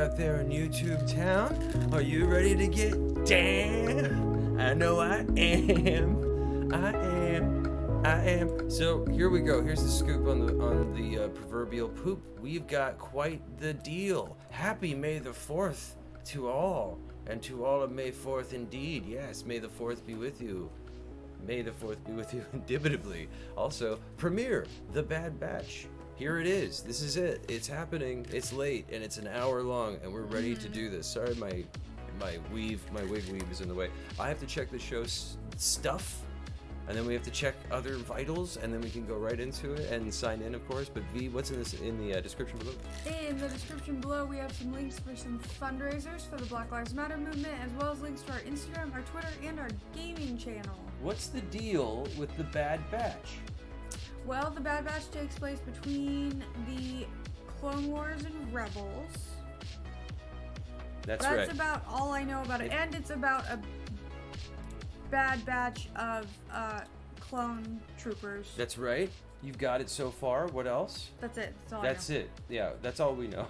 out there in YouTube town? Are you ready to get down? I know I am. I am. So here we go. Here's the scoop on the proverbial poop. We've got quite the deal. Happy May the 4th to all, and to all of May 4th indeed. Yes, May the 4th be with you. May the 4th be with you indubitably. Also, premiere The Bad Batch. Here it is. This is it. It's happening. It's late and it's an hour long, and we're ready to do this. Sorry, my wig weave is in the way. I have to check the show stuff, and then we have to check other vitals, and then we can go right into it and sign in, of course. But V, what's in the description below? In the description below, we have some links for some fundraisers for the Black Lives Matter movement, as well as links to our Instagram, our Twitter, and our gaming channel. What's the deal with the Bad Batch? Well, the Bad Batch takes place between the Clone Wars and Rebels. That's right. That's about all I know about it. And it's about a Bad Batch of clone troopers. That's right. You've got it so far. What else? That's it. That's all I know. That's it. Yeah, that's all we know.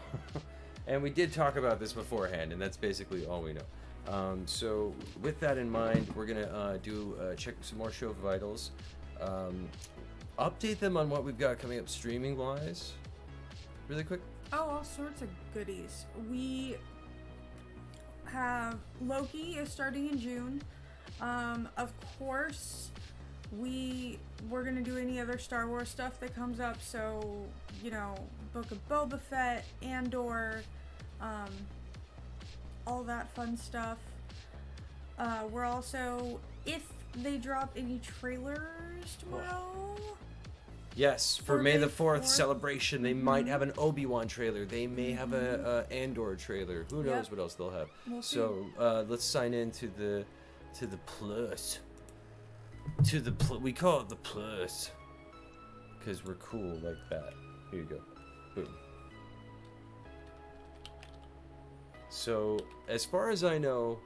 And we did talk about this beforehand, and that's basically all we know. So with that in mind, we're gonna check some more show vitals, update them on what we've got coming up streaming wise, really quick. Oh, all sorts of goodies. We have Loki is starting in June. Of course, we're gonna do any other Star Wars stuff that comes up. So, you know, Book of Boba Fett, Andor, all that fun stuff. We're also, if they drop any trailers tomorrow. Yes, for May the 4th celebration, they might have an Obi-Wan trailer. They may have a Andor trailer. Who knows what else they'll have. We'll see. So let's sign in to the plus. We call it the plus because we're cool like that. Here you go. Boom. So as far as I know,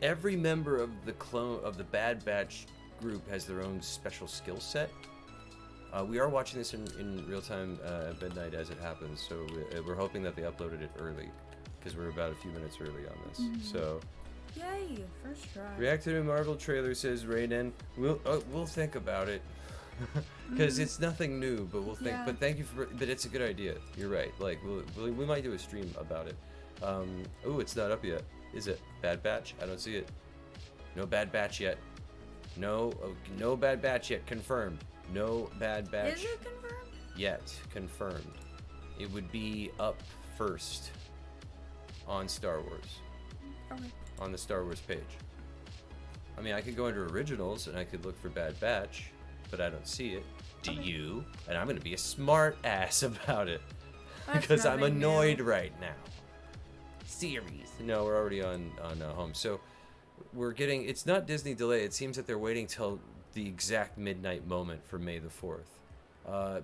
every member of the Bad Batch group has their own special skill set. We are watching this in real time at midnight as it happens, so we're hoping that they uploaded it early, because we're about a few minutes early on this. So, yay, first try. react to the Marvel trailer, says Raiden. We'll think about it, because it's nothing new, but we'll think. Yeah. But thank you but it's a good idea. You're right. Like we might do a stream about it. Oh, it's not up yet, is it? Bad Batch? I don't see it. No Bad Batch yet. No Bad Batch yet. Confirmed. No Bad Batch. Is it confirmed? Yet confirmed. It would be up first on Star Wars. Okay. On the Star Wars page. I mean, I could go into originals and I could look for Bad Batch, but I don't see it. Do you? And I'm gonna be a smart ass about it because I'm annoyed right now. Series. No, we're already on home. So we're getting. It's not Disney delay. It seems that they're waiting till the exact midnight moment for May the 4th.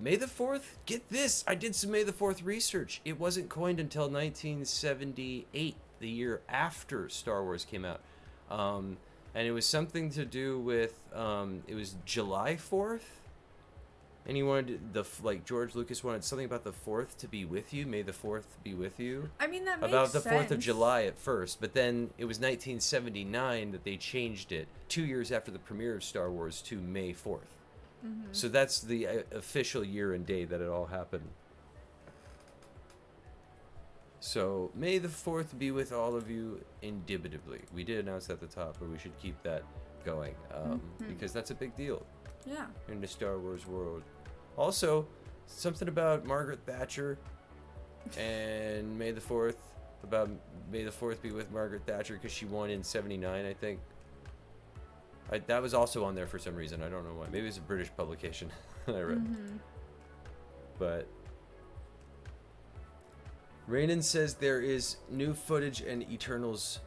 May the 4th, get this, I did some May the 4th research. It wasn't coined until 1978, the year after Star Wars came out. And it was something to do with, it was July 4th? And he wanted, George Lucas wanted something about the 4th to be with you, May the 4th be with you. I mean, that makes about the sense. 4th of July at first, but then it was 1979 that they changed it, 2 years after the premiere of Star Wars, to May 4th. So that's the official year and day that it all happened. So May the 4th be with all of you indubitably. We did announce that at the top, but we should keep that going because that's a big deal. Yeah. In the Star Wars world. Also, something about Margaret Thatcher and May the 4th, about May the 4th be with Margaret Thatcher because she won in 79, I think. That was also on there for some reason. I don't know why. Maybe it's a British publication that I read. But Raynon says there is new footage and Eternals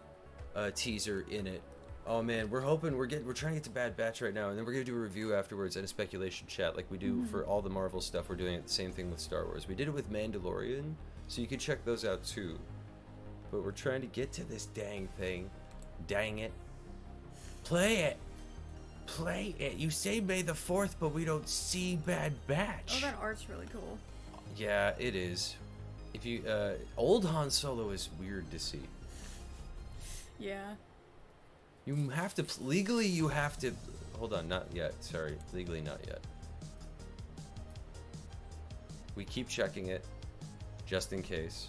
teaser in it. Oh man, we're hoping we're trying to get to Bad Batch right now, and then we're gonna do a review afterwards and a speculation chat like we do for all the Marvel stuff. We're doing it the same thing with Star Wars. We did it with Mandalorian, so you can check those out too. But we're trying to get to this dang thing. Dang it. Play it. Play it. You say May the 4th, but we don't see Bad Batch. Oh, that art's really cool. Yeah, it is. If you old Han Solo is weird to see. Yeah. You have to legally. You have to. Hold on, not yet. Sorry, legally not yet. We keep checking it, just in case.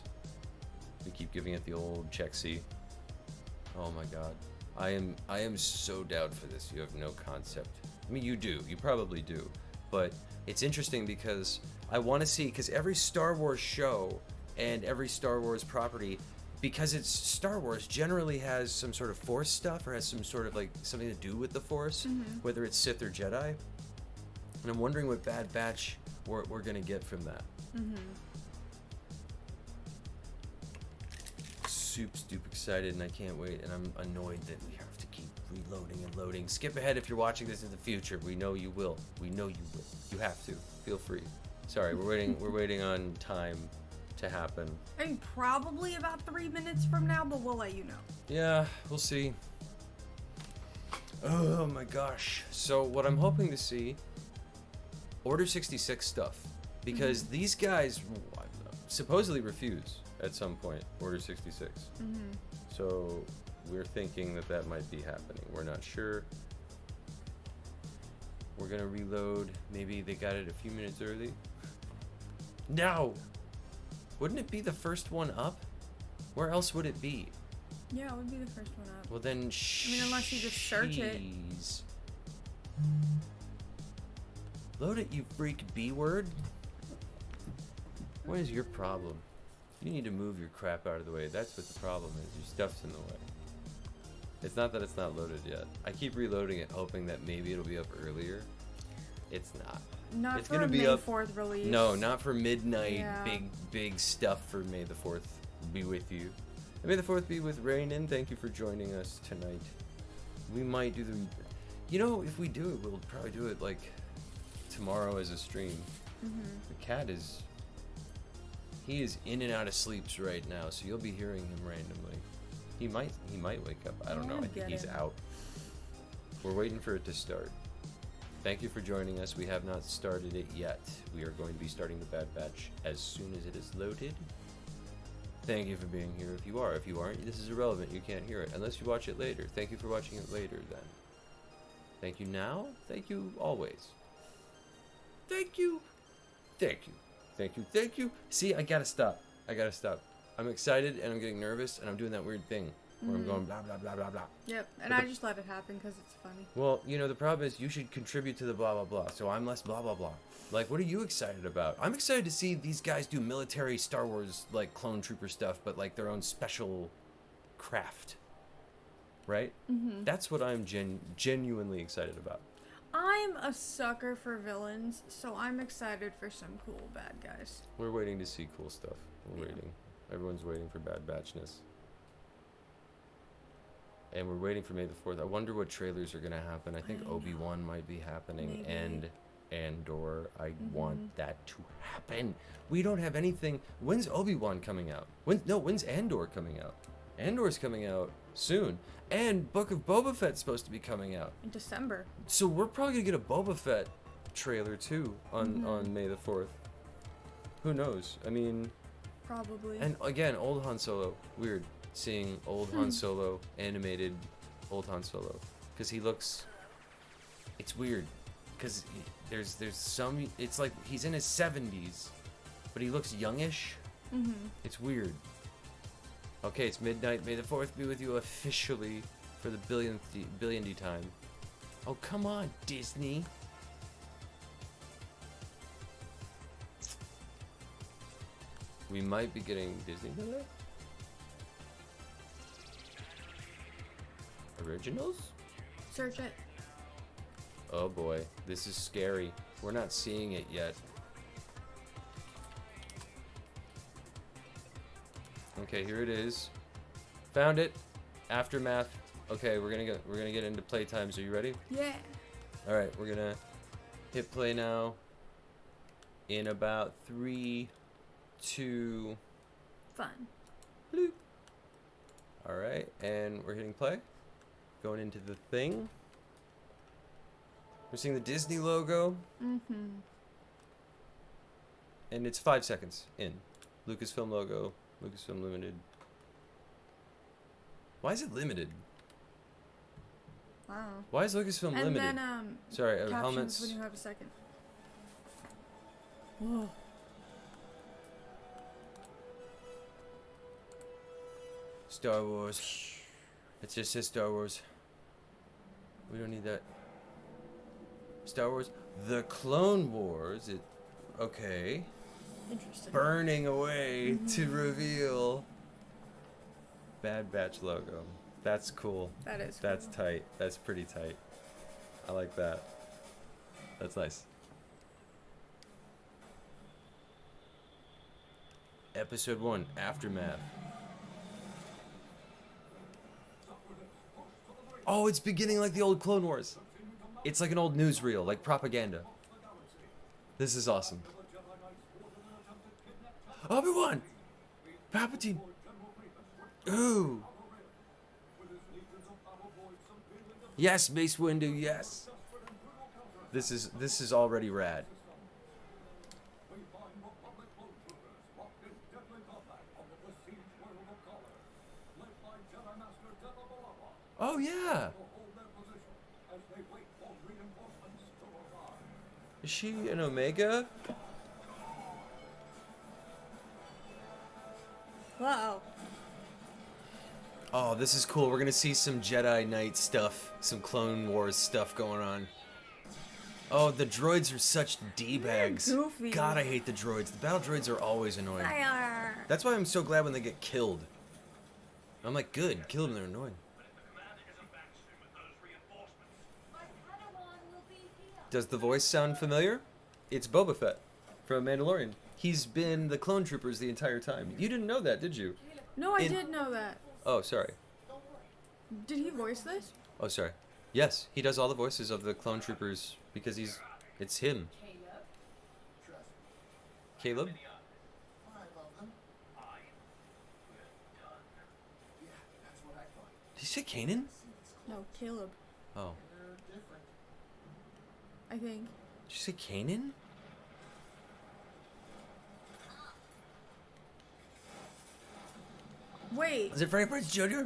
We keep giving it the old check-see. Oh my god, I am so down for this. You have no concept. I mean, you do. You probably do, but it's interesting because I want to see, because every Star Wars show and every Star Wars property, because it's Star Wars, generally has some sort of Force stuff or has some sort of like something to do with the Force, whether it's Sith or Jedi. And I'm wondering what Bad Batch we're gonna get from that. Super excited, and I can't wait, and I'm annoyed that we have to keep reloading and loading. Skip ahead if you're watching this in the future. We know you will. We know you will. You have to. Feel free. Sorry, we're waiting on time to happen. I mean, probably about 3 minutes from now, but we'll let you know. Yeah, we'll see. Oh my gosh. So what I'm hoping to see, Order 66 stuff, because these guys supposedly refuse at some point, Order 66. So we're thinking that might be happening. We're not sure. We're gonna reload. Maybe they got it a few minutes early. No! Wouldn't it be the first one up? Where else would it be? Yeah, it would be the first one up. Well then, I mean, unless you just search it. Load it, you freak B word. What is your problem? You need to move your crap out of the way. That's what the problem is. Your stuff's in the way. It's not that it's not loaded yet. I keep reloading it, hoping that maybe it'll be up earlier. It's not. Not it's for gonna a be May up, 4th release. No, not for midnight. Yeah. Big stuff for May the 4th be with you. And May the 4th be with Rainin. Thank you for joining us tonight. We might do the... You know, if we do it, we'll probably do it like tomorrow as a stream. The cat is... He is in and out of sleeps right now, so you'll be hearing him randomly. He might wake up. I don't know. I think he's out. We're waiting for it to start. Thank you for joining us. We have not started it yet. We are going to be starting the Bad Batch as soon as it is loaded. Thank you for being here. If you are, if you aren't, this is irrelevant. You can't hear it unless you watch it later. Thank you for watching it later then. Thank you now. Thank you always. Thank you. Thank you. Thank you. Thank you. See, I gotta stop. I gotta stop. I'm excited and I'm getting nervous and I'm doing that weird thing where I'm going blah, blah, blah, blah, blah. Yep, and I just let it happen because it's funny. Well, you know, the problem is you should contribute to the blah, blah, blah. So I'm less blah, blah, blah. Like, what are you excited about? I'm excited to see these guys do military Star Wars, like, clone trooper stuff, but, like, their own special craft. Right? That's what I'm genuinely excited about. I'm a sucker for villains, so I'm excited for some cool bad guys. We're waiting to see cool stuff. We're waiting. Everyone's waiting for Bad Batchness. And we're waiting for May the 4th. I wonder what trailers are going to happen. I think Obi-Wan might be happening. Maybe. And Andor. I want that to happen. We don't have anything. When's Obi-Wan coming out? When's Andor coming out? Andor's coming out soon. And Book of Boba Fett's supposed to be coming out. In December. So we're probably going to get a Boba Fett trailer too on May the 4th. Who knows? I mean... Probably. And again, old Han Solo. Weird seeing old Han Solo, animated old Han Solo. Because he looks... It's weird. Because there's some... It's like he's in his 70s, but he looks youngish. It's weird. Okay, it's midnight. May the 4th be with you officially for the billionth time. Oh, come on, Disney. We might be getting Disney today. Originals? Search it. Oh boy, this is scary. We're not seeing it yet. Okay, here it is. Found it. Aftermath. Okay, we're gonna get into playtimes. Are you ready? Yeah. All right, we're gonna hit play now. In about 3, 2. Fun. Bloop. All right, and we're hitting play. Going into the thing. We're seeing the Disney logo. And it's 5 seconds in. Lucasfilm logo. Lucasfilm Limited. Why is it limited? Wow. Why is Lucasfilm And limited? then Sorry, captions helmets. when you have a second. Whoa. Star Wars. It just says Star Wars. We don't need that. Star Wars. The Clone Wars. Okay. Interesting. Burning away to reveal. Bad Batch logo. That's cool. That is. That's cool. tight. That's pretty tight. I like that. That's nice. Episode 1, Aftermath. Oh, it's beginning like the old Clone Wars. It's like an old newsreel, like propaganda. This is awesome. Obi-Wan! Palpatine! Ooh! Yes, Mace Windu, yes! This is already rad. Oh yeah! Is she an Omega? Wow. Oh, this is cool. We're gonna see some Jedi Knight stuff, some Clone Wars stuff going on. Oh, the droids are such D-bags. They're goofy. God, I hate the droids. The battle droids are always annoying. Fire. That's why I'm so glad when they get killed. I'm like, good, kill them, they're annoying. Does the voice sound familiar? It's Boba Fett from Mandalorian. He's been the clone troopers the entire time. You didn't know that, did you? No, I did know that. Oh, sorry. Did he voice this? Oh, sorry. Yes, he does all the voices of the clone troopers because it's him. Caleb? Did you say Kanan? No, Caleb. Oh. I think. Did you say Kanan? Wait. Is it Freddie Prinze Jr.?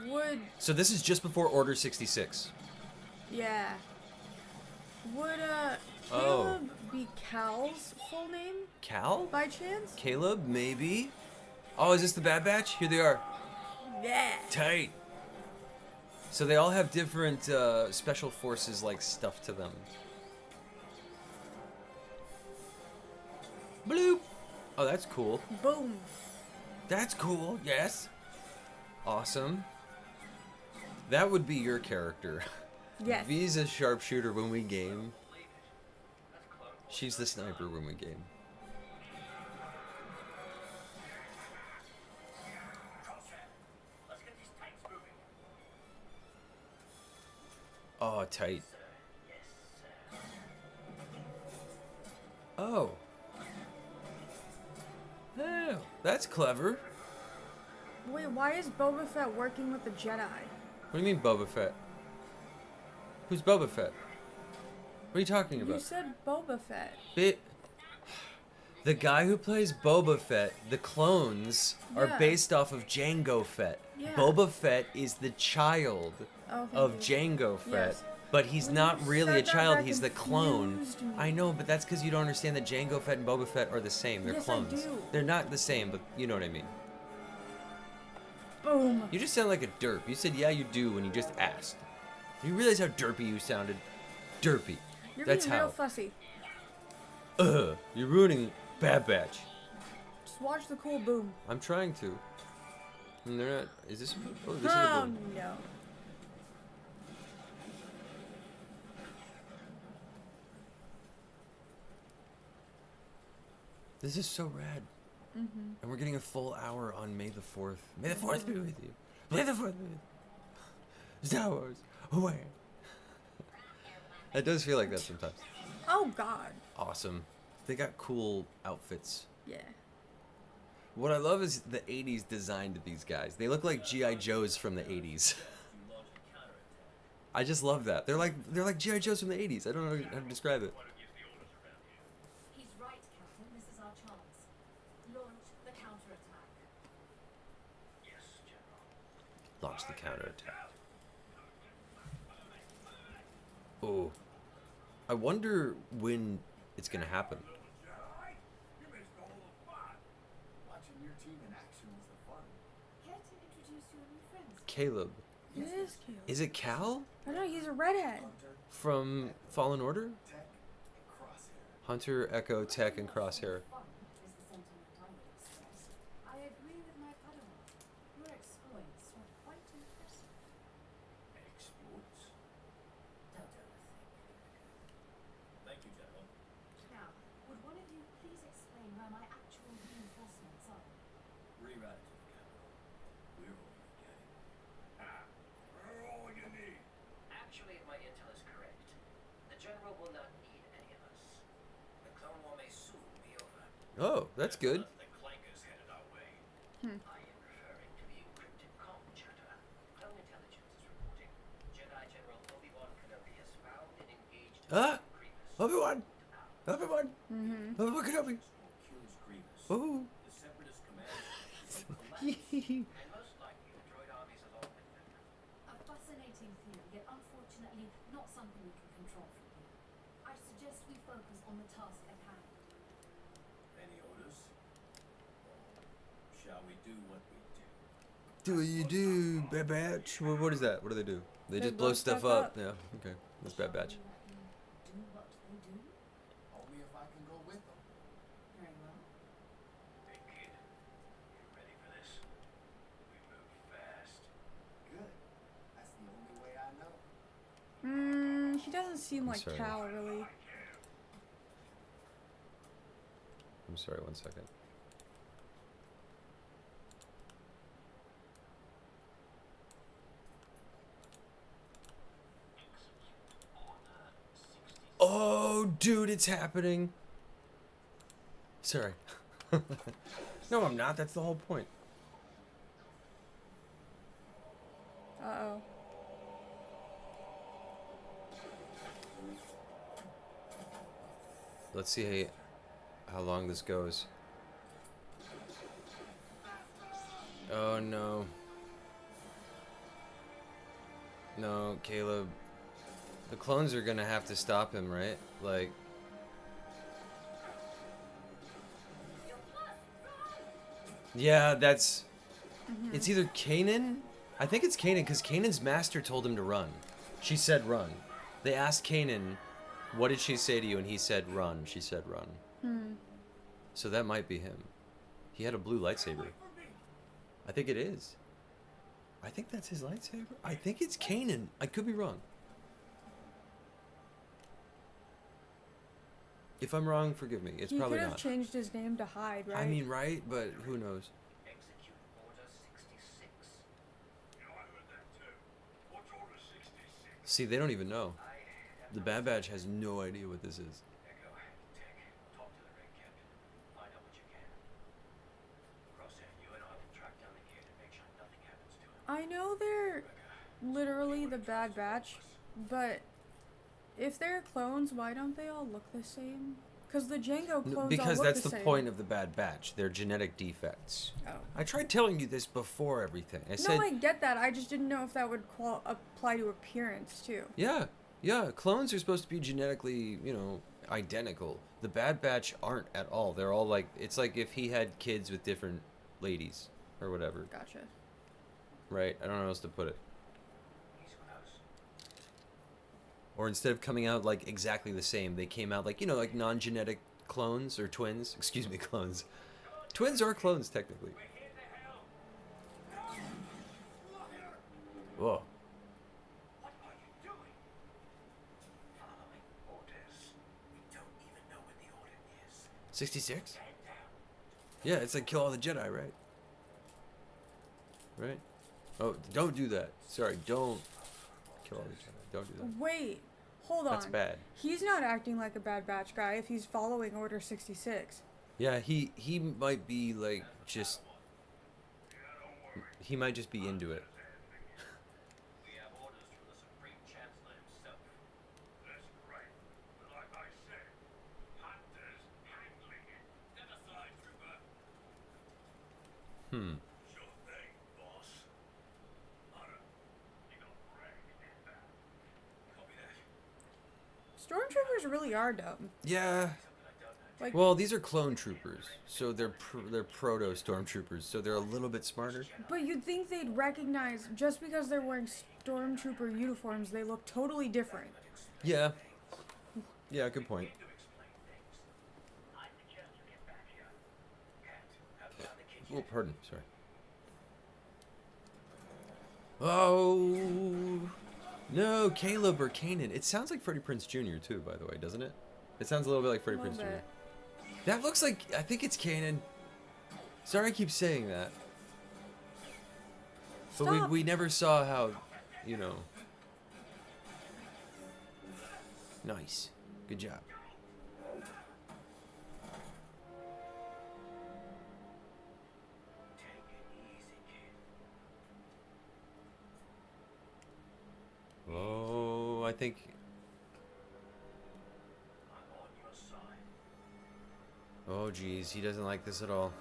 Would So this is just before Order 66. yeah. Would Oh. Caleb be Cal's full name Cal? by chance? Caleb? Maybe? Oh, is this the Bad Batch? Here they are. Yeah. Tight. So they all have different special forces like stuff to them. Bloop. Oh, that's cool. Boom. That's cool. Yes. Awesome. That would be your character. Yes. V's a sharpshooter when we game. She's the sniper when we game. Oh, tight. Oh. Oh, that's clever. Wait, why is Boba Fett working with the Jedi? What do you mean Boba Fett? Who's Boba Fett? What are you talking about? You said Boba Fett. The guy who plays Boba Fett, the clones, are Yeah. based off of Jango Fett. Yeah. Boba Fett is the child Oh, thank of you. Jango Fett. Yes. But he's When not you really a said that, child, that he's the clone. confused me. I know, but that's because you don't understand that Jango Fett and Boba Fett are the same. They're Yes, I clones. do. They're not the same, but you know what I mean. Boom. You just sound like a derp. You said, yeah, you do, when you just asked. You realize how derpy you sounded? Derpy. You're That's being how. real fussy. You're ruining Bad Batch. Just watch the cool boom. I'm trying to. And they're not. Is this? Oh, this is a Oh boom. no. This is so rad. Mm-hmm. And we're getting a full hour on May the 4th. May the 4th be with you. May the 4th be with you. Star Wars. Away. It does feel like that sometimes. Oh God. Awesome. They got cool outfits. Yeah. What I love is the 80s design to these guys. They look like G.I. Joes from the 80s. I just love that. They're like G.I. Joes from the 80s. I don't know how to describe it. He's right, Launch the counterattack. Oh. I wonder when it's gonna happen. Watching your team in action was the fun. Care to introduce your new friends? Caleb. It is cute. Is it Cal? I don't know, he's a redhead. Hunter, From Fallen Order? Tech, and Crosshair. Hunter, Echo, Tech, and Crosshair. Fun is the sentiment I would express. I agree with my Padawan. Your exploits were quite impressive. Exploits. Don't overthink. Thank you, General. Now, would one of you please explain where my actual reinforcements are? Rerouted to the capital. We're all you're getting. We're all you need. Actually, if my intel is correct, the General will not need any of us. The Clone War may soon be over. Oh, that's good. The clankers headed our way. I am referring to the encrypted comm chatter. Clone intelligence is reporting Jedi General Obi-Wan Kenobi has found and engaged Grievous. Obi-Wan! Obi-Wan! Mm-hmm. Obi-Wan Kenobi! Kills Grievous. Oh. The Separatist command collapsed. And most likely the droid armies along with them. A fascinating theory, yet unfortunately not something we can control from here. I suggest we focus on the task at hand. Any orders? Shall we do what we do? Do what you do, Bad Batch. What is that? What do they do? They They just blow blow stuff stuff up. up. Yeah, okay. That's Bad Batch. Shall we let them do what they do? Only if I can go with them. Very well. Hey kid, you ready for this? We move fast. Good. That's the only way I know. He doesn't seem like sorry. Cal, really. I'm sorry, 1 second. Oh, dude, it's happening. Sorry. No, I'm not. That's the whole point. Uh-oh. Let's see how long this goes. Oh, no. No, Caleb. The clones are gonna have to stop him, right? Like... Yeah, that's... It's either Kanan... I think it's Kanan, because Kanan's master told him to run. She said run. They asked Kanan, what did she say to you? And he said run. She said run. So that might be him. He had a blue lightsaber. I think it is. I think that's his lightsaber. I think it's Kanan. I could be wrong. If I'm wrong, forgive me. It's He probably could have not. changed his name to Hyde, right? I mean, right? But who knows? Execute Order 66. You know, I heard that too. What's Order 66? See, they don't even know. I am The Bad Batch has no idea what this is. Echo, Tech, talk to the Red Captain. Find out what you can. Crosshair, you and I will track down the kid and make sure nothing happens to him. I know they're literally the Bad Batch, but if they're clones, why don't they all look the same? Because the Jango clones Because all look that's the the same. point of the Bad Batch. They're genetic defects. Oh. I tried telling you this before everything. I said, No, I get that. I just didn't know if that would apply to appearance too. yeah, clones are supposed to be genetically, identical. The Bad Batch aren't at all. They're all like, it's like if he had kids with different ladies or whatever, Gotcha. right? I don't know how else to put it. He's close. Or instead of coming out like exactly the same, they came out like, like non-genetic clones or twins. Excuse me, clones. Twins are clones, technically. Whoa. What are you doing? Following orders. We don't even know what the order is. 66? Stand down. Yeah, it's like kill all the Jedi, right? Right? Oh, don't do that. Sorry, don't kill all the Jedi. Don't do that. Wait, hold on. That's bad. He's not acting like a Bad Batch guy if he's following Order 66. Yeah, he might be like just... He might just be into it. We have orders from the Supreme Chancellor himself. That's right. But like I said, Hunter's handling it. Step aside, trooper. Hmm. Sure thing, boss. I stormtroopers really are dumb. Yeah. Like, Well, these are clone troopers, so they're proto stormtroopers, so they're a little bit smarter. but you'd think they'd recognize just because they're wearing stormtrooper uniforms, they look totally different. Yeah. Yeah, good point. Oh, pardon. Sorry. Oh no, Caleb or Kanan. It sounds like Freddie Prinze Jr. too, by the way, doesn't it? It sounds a little bit like Freddie Prinze Jr. Bit. That looks like, I think it's Kanan. Sorry, I keep saying that. But Stop. we never saw how, you know. Nice. Good job. Oh, I think. Oh, geez, he doesn't like this at all.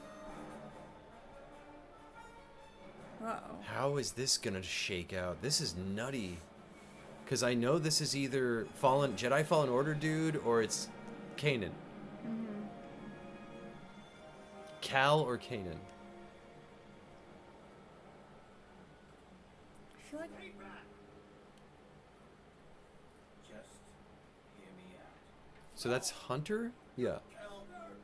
Uh-oh. How is this gonna shake out? This is nutty. Because I know this is either Jedi Fallen Order dude or it's Kanan. Mm-hmm. Cal or Kanan. I feel like Just hear me out. So that's Hunter? Yeah. Elder.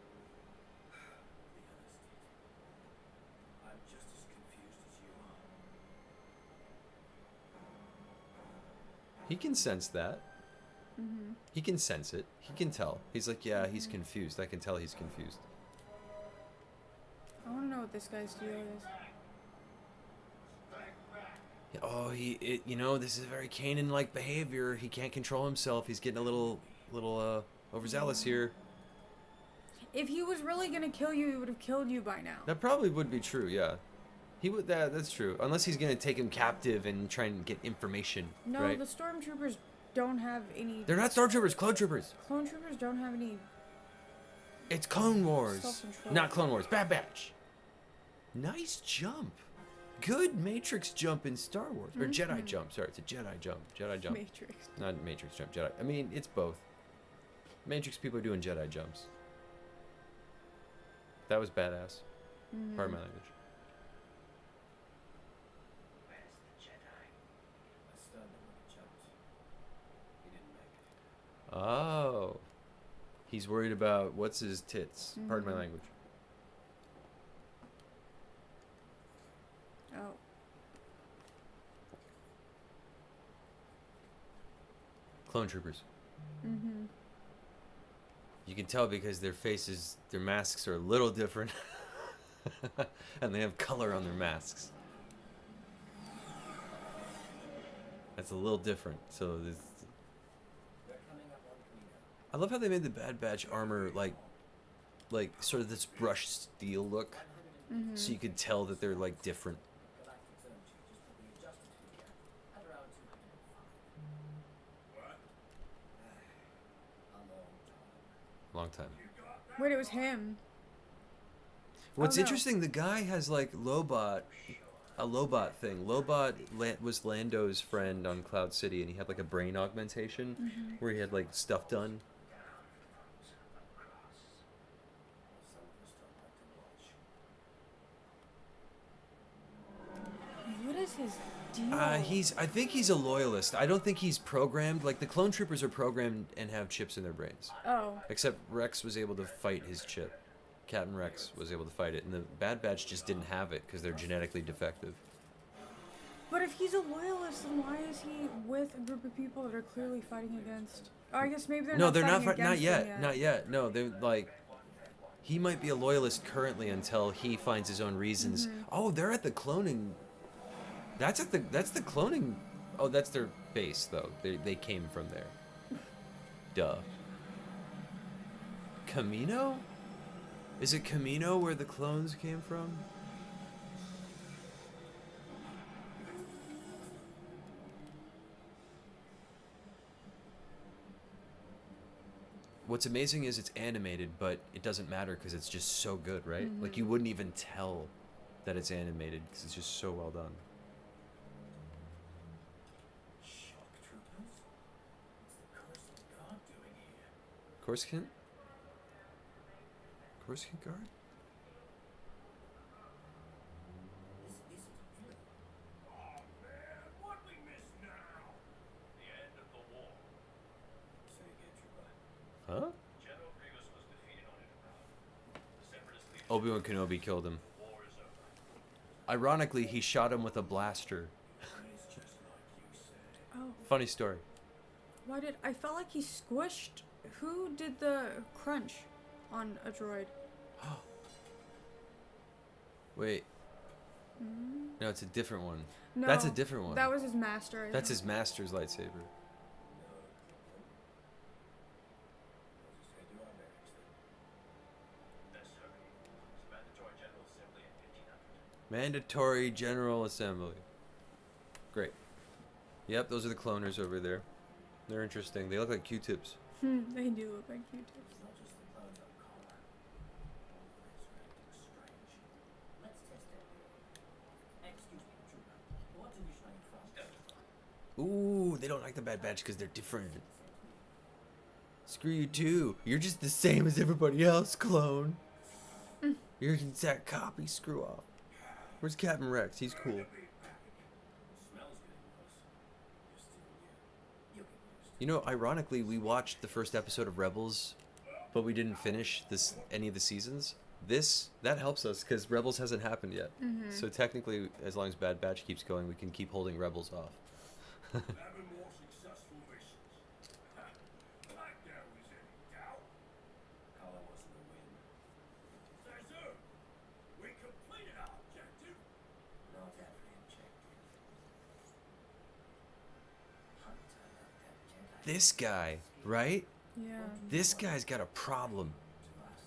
I'm just as confused as you are. He can sense that. Mm-hmm. He can sense it. He can tell. He's like, yeah, he's confused. I can tell he's confused. I want to know what this guy's deal is. Oh, you know, this is very Kanan-like behavior. He can't control himself. He's getting a little overzealous here. If he was really gonna kill you, he would have killed you by now. That probably would be true, yeah. He would. That's true. Unless he's gonna take him captive and try and get information. No, right? the stormtroopers don't have any. They're not stormtroopers. Clone troopers. Clone troopers don't have any. It's Clone Wars, Self-control. not Clone Wars. Bad Batch. Nice jump. Good Matrix jump in Star Wars or Jedi jump. Sorry, it's a Jedi jump. Jedi jump. Matrix. Not Matrix jump. Jedi. I mean, it's both. Matrix people are doing Jedi jumps. That was badass. Pardon my language. Where's the Jedi? I stunned him when he jumped. He didn't make it. Oh. He's worried about what's his tits. Pardon my language. Oh. Clone troopers. Mm-hmm. You can tell because their faces, their masks are a little different. And they have color on their masks. That's a little different. So this, They're coming up on Camino. I love how they made the Bad Batch armor like sort of this brushed steel look. So you could tell that they're like different. Galactic Zone 2 just put the adjusted figure at around 205. What? A long time. Long time. Wait, it was him. What's no. interesting, the guy has like Lobot, a Lobot thing. Lobot was Lando's friend on Cloud City, and he had like a brain augmentation where he had like stuff done. Some of us don't like to watch. What is his deal? I think he's a loyalist. I don't think he's programmed. Like the clone troopers are programmed and have chips in their brains. Oh. Except Rex was able to fight his chip. Captain Rex was able to fight it, and the Bad Batch just didn't have it because they're genetically defective. But if he's a loyalist, then why is he with a group of people that are clearly fighting against? Oh, I guess maybe they're No, not they're not. fighting Not against yet. him Not yet. No, they're like. He might be a loyalist currently until he finds his own reasons. Oh, they're at the cloning. That's the cloning. Oh, that's their base though. They came from there. Duh. Camino? Is it Camino where the clones came from? What's amazing is it's animated, but it doesn't matter because it's just so good, right? Like you wouldn't even tell that it's animated because it's just so well done. Shock troopers? What's the curse of God doing Corsican? Corsican guard? This is a drill. Oh man, what we miss now? The end of the war. Say again, Trooper. Huh? General Grievous was defeated on Interpol. The Separatist leadership. Obi-Wan Kenobi killed him. The war is over. Ironically, he shot him with a blaster. It's just like you said. Oh, Funny story. why did I felt like he squished? Who did the crunch on a droid? Wait. No, it's a different one. No, That's a different one. That was his master. I That's think. his master's lightsaber. We'll just head to our barracks then. Yes, sir. It's mandatory general assembly at 1500. Mandatory General Assembly. Great. Yep, those are the cloners over there. They're interesting. They look like Q-tips. They do look like Q-tips. It's not just the clones on collar. All the place are acting strange. Let's test that theory. Excuse me, Trooper. What division are you from? Ooh, they don't like the Bad Batch because they're different. Screw you too. You're just the same as everybody else, clone. You're an exact copy. Screw off. Where's Captain Rex? He's cool. Smells getting worse. You're still new. You'll get used to You know, ironically, we watched the first episode of Rebels, but we didn't finish any of the seasons. That helps us because Rebels hasn't happened yet. So technically, as long as Bad Batch keeps going, we can keep holding Rebels off. having more successful missions. Like there was any doubt. Color wasn't a win. Sir, we completed our objective. Not every objective. Hunter let that Jedi This guy, right? Yeah. This guy's got a problem. to us.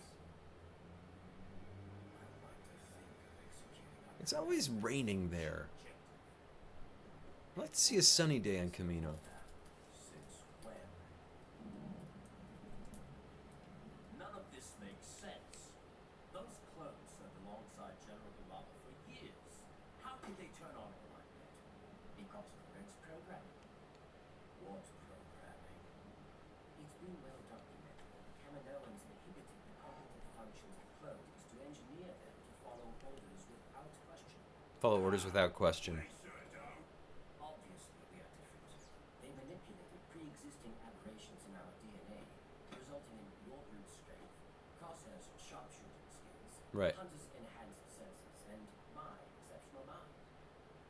I like to think of executing our It's always raining there. objective. Let's see a sunny day on Camino. Since when? None of this makes sense. Those clones served alongside General Galava for years. How could they turn on a like that? Because of Red's programming. What programming? It's been well documented that the Kaminoans inhibited the cognitive functions of clones to engineer them to follow orders without question. Follow orders without question. Obviously, we are different. They manipulated pre-existing aberrations in our DNA, resulting in your brute strength, Corsair's sharpshooting skills, Right. Hunter's enhanced senses, and my exceptional mind.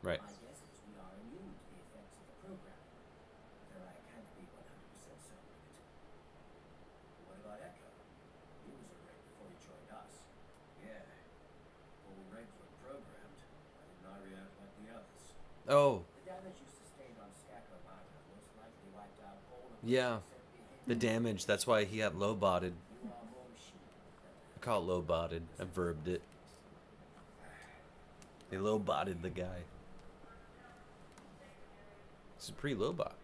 Right. My guess is we are immune to the effects of the program, though I can't be 100% certain of it. What about Echo? He was a Red before he joined us. Yeah. All Reds were programmed. Why didn't I react like the others? Oh, The damage you sustained on Skako Minor most likely wiped out all of yeah. the The damage. That's why he got low-botted. You are more machine I call it low-botted. I verbed it. They low-botted the guy. This is pretty low-bot.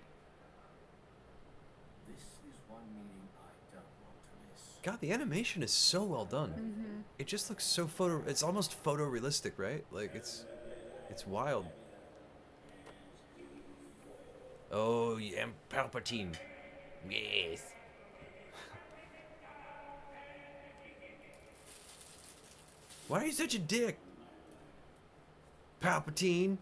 This is one meeting I don't want to miss. God, the animation is so well done. It just looks so it's almost photorealistic, right? Like it's wild. Oh, yeah, Palpatine. Yes. Why are you such a dick? Palpatine.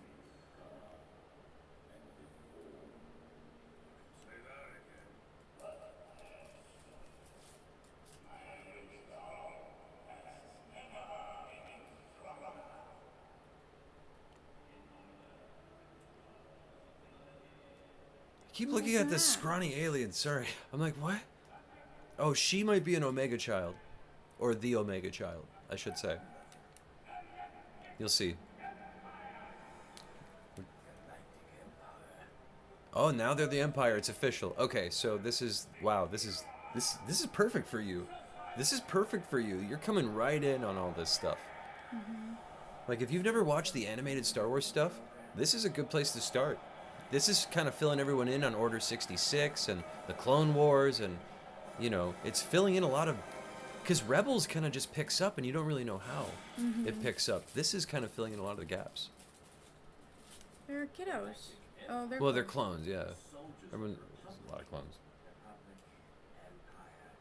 Keep looking at this scrawny alien. Sorry. I'm like, what? Oh, she might be an Omega child. Or the Omega child, I should say. You'll see. Oh, now they're the Empire. It's official. Okay, so this is wow. This is perfect for you. This is perfect for you. You're coming right in on all this stuff. Like if you've never watched the animated Star Wars stuff, this is a good place to start. This is kind of filling everyone in on Order 66 and the Clone Wars, and you know, it's filling in a lot of, because Rebels kind of just picks up and you don't really know how it picks up. This is kind of filling in a lot of the gaps. They're kiddos. Oh, Well, they're clones, yeah. Everyone, there's a lot of clones. Republic, Empire,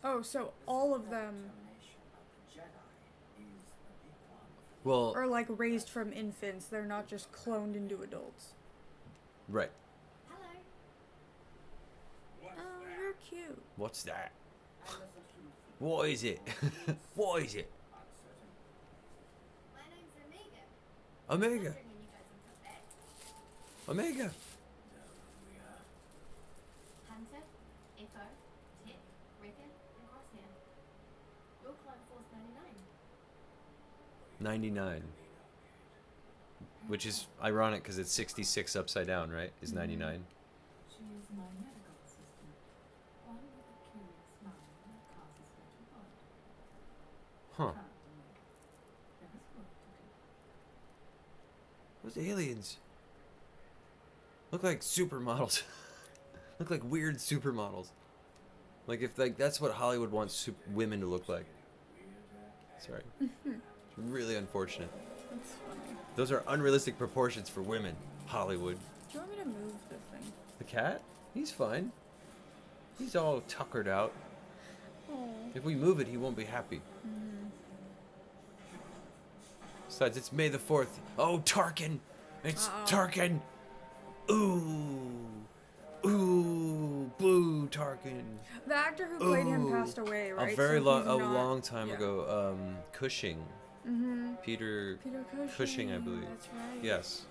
Oh, so all of them Determination of the Jedi is a big one. Well, are like raised from infants. They're not just cloned into adults. right. Hello. Oh, you're cute. What's that? I listen to What is it? What is it? uncertain. My name's Omega. Omega. Wondering when you guys will come back. Omega. We are Hunter, Echo, Tech, Wrecker, and Crosshair. Your clone force 99. 99. Which is ironic because it's 66 upside down, right? Is 99. She is my medical assistant, one with a curious mind that causes her to wonder. Huh. Can't believe there is work to do. Those aliens look like supermodels. Look like weird supermodels. Like if like that's what Hollywood wants women to look like. Sorry. It's really unfortunate. That's funny. Those are unrealistic proportions for women. Hollywood. Do you want me to move the thing? The cat? He's fine. He's all tuckered out. Oh. If we move it, he won't be happy. Besides, it's May the 4th. Oh, Tarkin! It's Uh-oh. Tarkin! Ooh! Ooh! Boo, Tarkin! The actor who played him Ooh. passed away, right? A very So long, he's a not- long time yeah. ago. Cushing. Mm-hmm. Peter Peter Cushing. Cushing, I believe. That's right. Yes.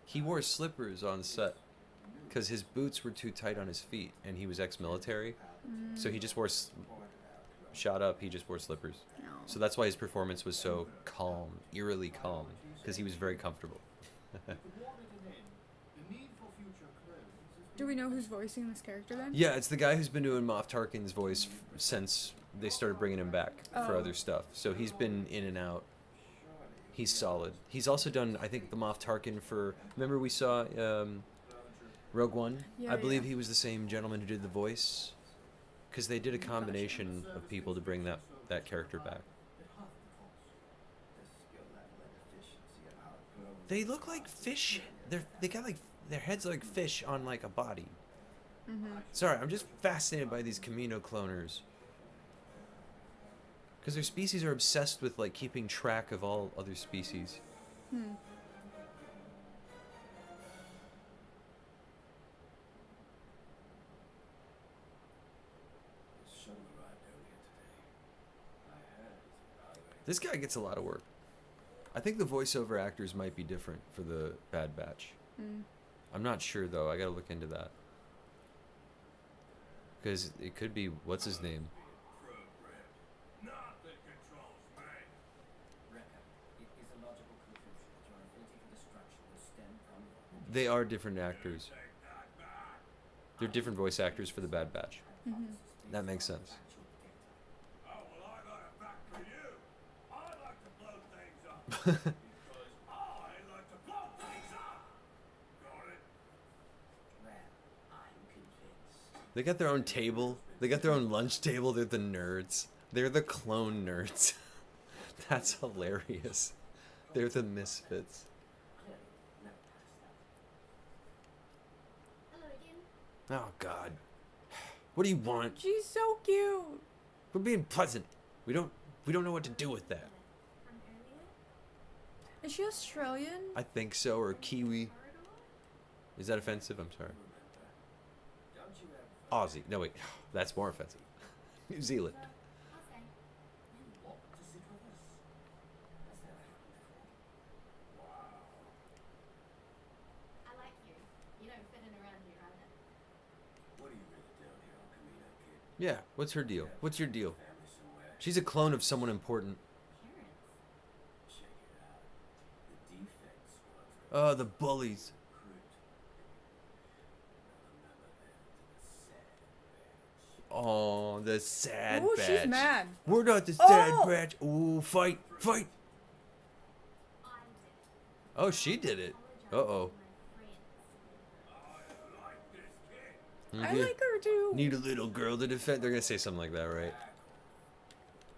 He wore slippers on set because his boots were too tight on his feet, and he was ex-military, so he just wore shot up. He just wore slippers. No. So that's why his performance was so calm, eerily calm, because he was very comfortable. Do we know who's voicing this character then? Yeah, it's the guy who's been doing Moff Tarkin's voice since they started bringing him back for Oh. other stuff. So he's been in and out. He's solid. He's also done, I think, the Moff Tarkin for. Remember we saw Rogue One? Yeah, I believe yeah. he was the same gentleman who did the voice, because they did a combination of people to bring that character back. They look like fish. They got like their heads like fish on like a body. Mm-hmm. Sorry, I'm just fascinated by these Camino cloners. Because their species are obsessed with like keeping track of all other species. Hmm. This guy gets a lot of work. I think the voiceover actors might be different for the Bad Batch. Mm. I'm not sure though. I gotta look into that. Because it could be what's his name. Wrecker. It is a logical conclusion that your affinity for destruction will stem from your They are different actors. They're different voice actors for the Bad Batch. Mm-hmm. That makes sense. Oh, well, I got a fact for you. I like to blow things up. Because I like to blow things up. Got it? Well, I'm convinced. They got their own table. They got their own lunch table. They're the nerds. They're the clone nerds. That's hilarious. They're the misfits. Clearly, never passed that. Hello again. Oh God. What do you want? She's so cute. We're being pleasant. We don't know what to do with that. From earlier. Is she Australian? I think so, or Kiwi. Corridor. Is that offensive? I'm sorry. Don't you ever Aussie. No wait, that's more offensive. New Zealand. I'll stay. you want to sit with us? That's never happened before. Wow. I like you. You don't fit in around here either. What are you really doing here on Camino, kid? Yeah. What's her deal? What's your deal? Family somewhere? She's a clone of someone important. Parents. Check it out. The defect squad's got The bullies. recruit. Another member added to the sad batch. Oh, the sad Oh, batch. she's mad. We're not the sad Oh! batch. Ooh, fight, fight. I did it. Oh, she did it. Apologize Uh-oh. to my friends. I like this kid. I like her too. Need a little girl to defend. They're gonna say something like that, right?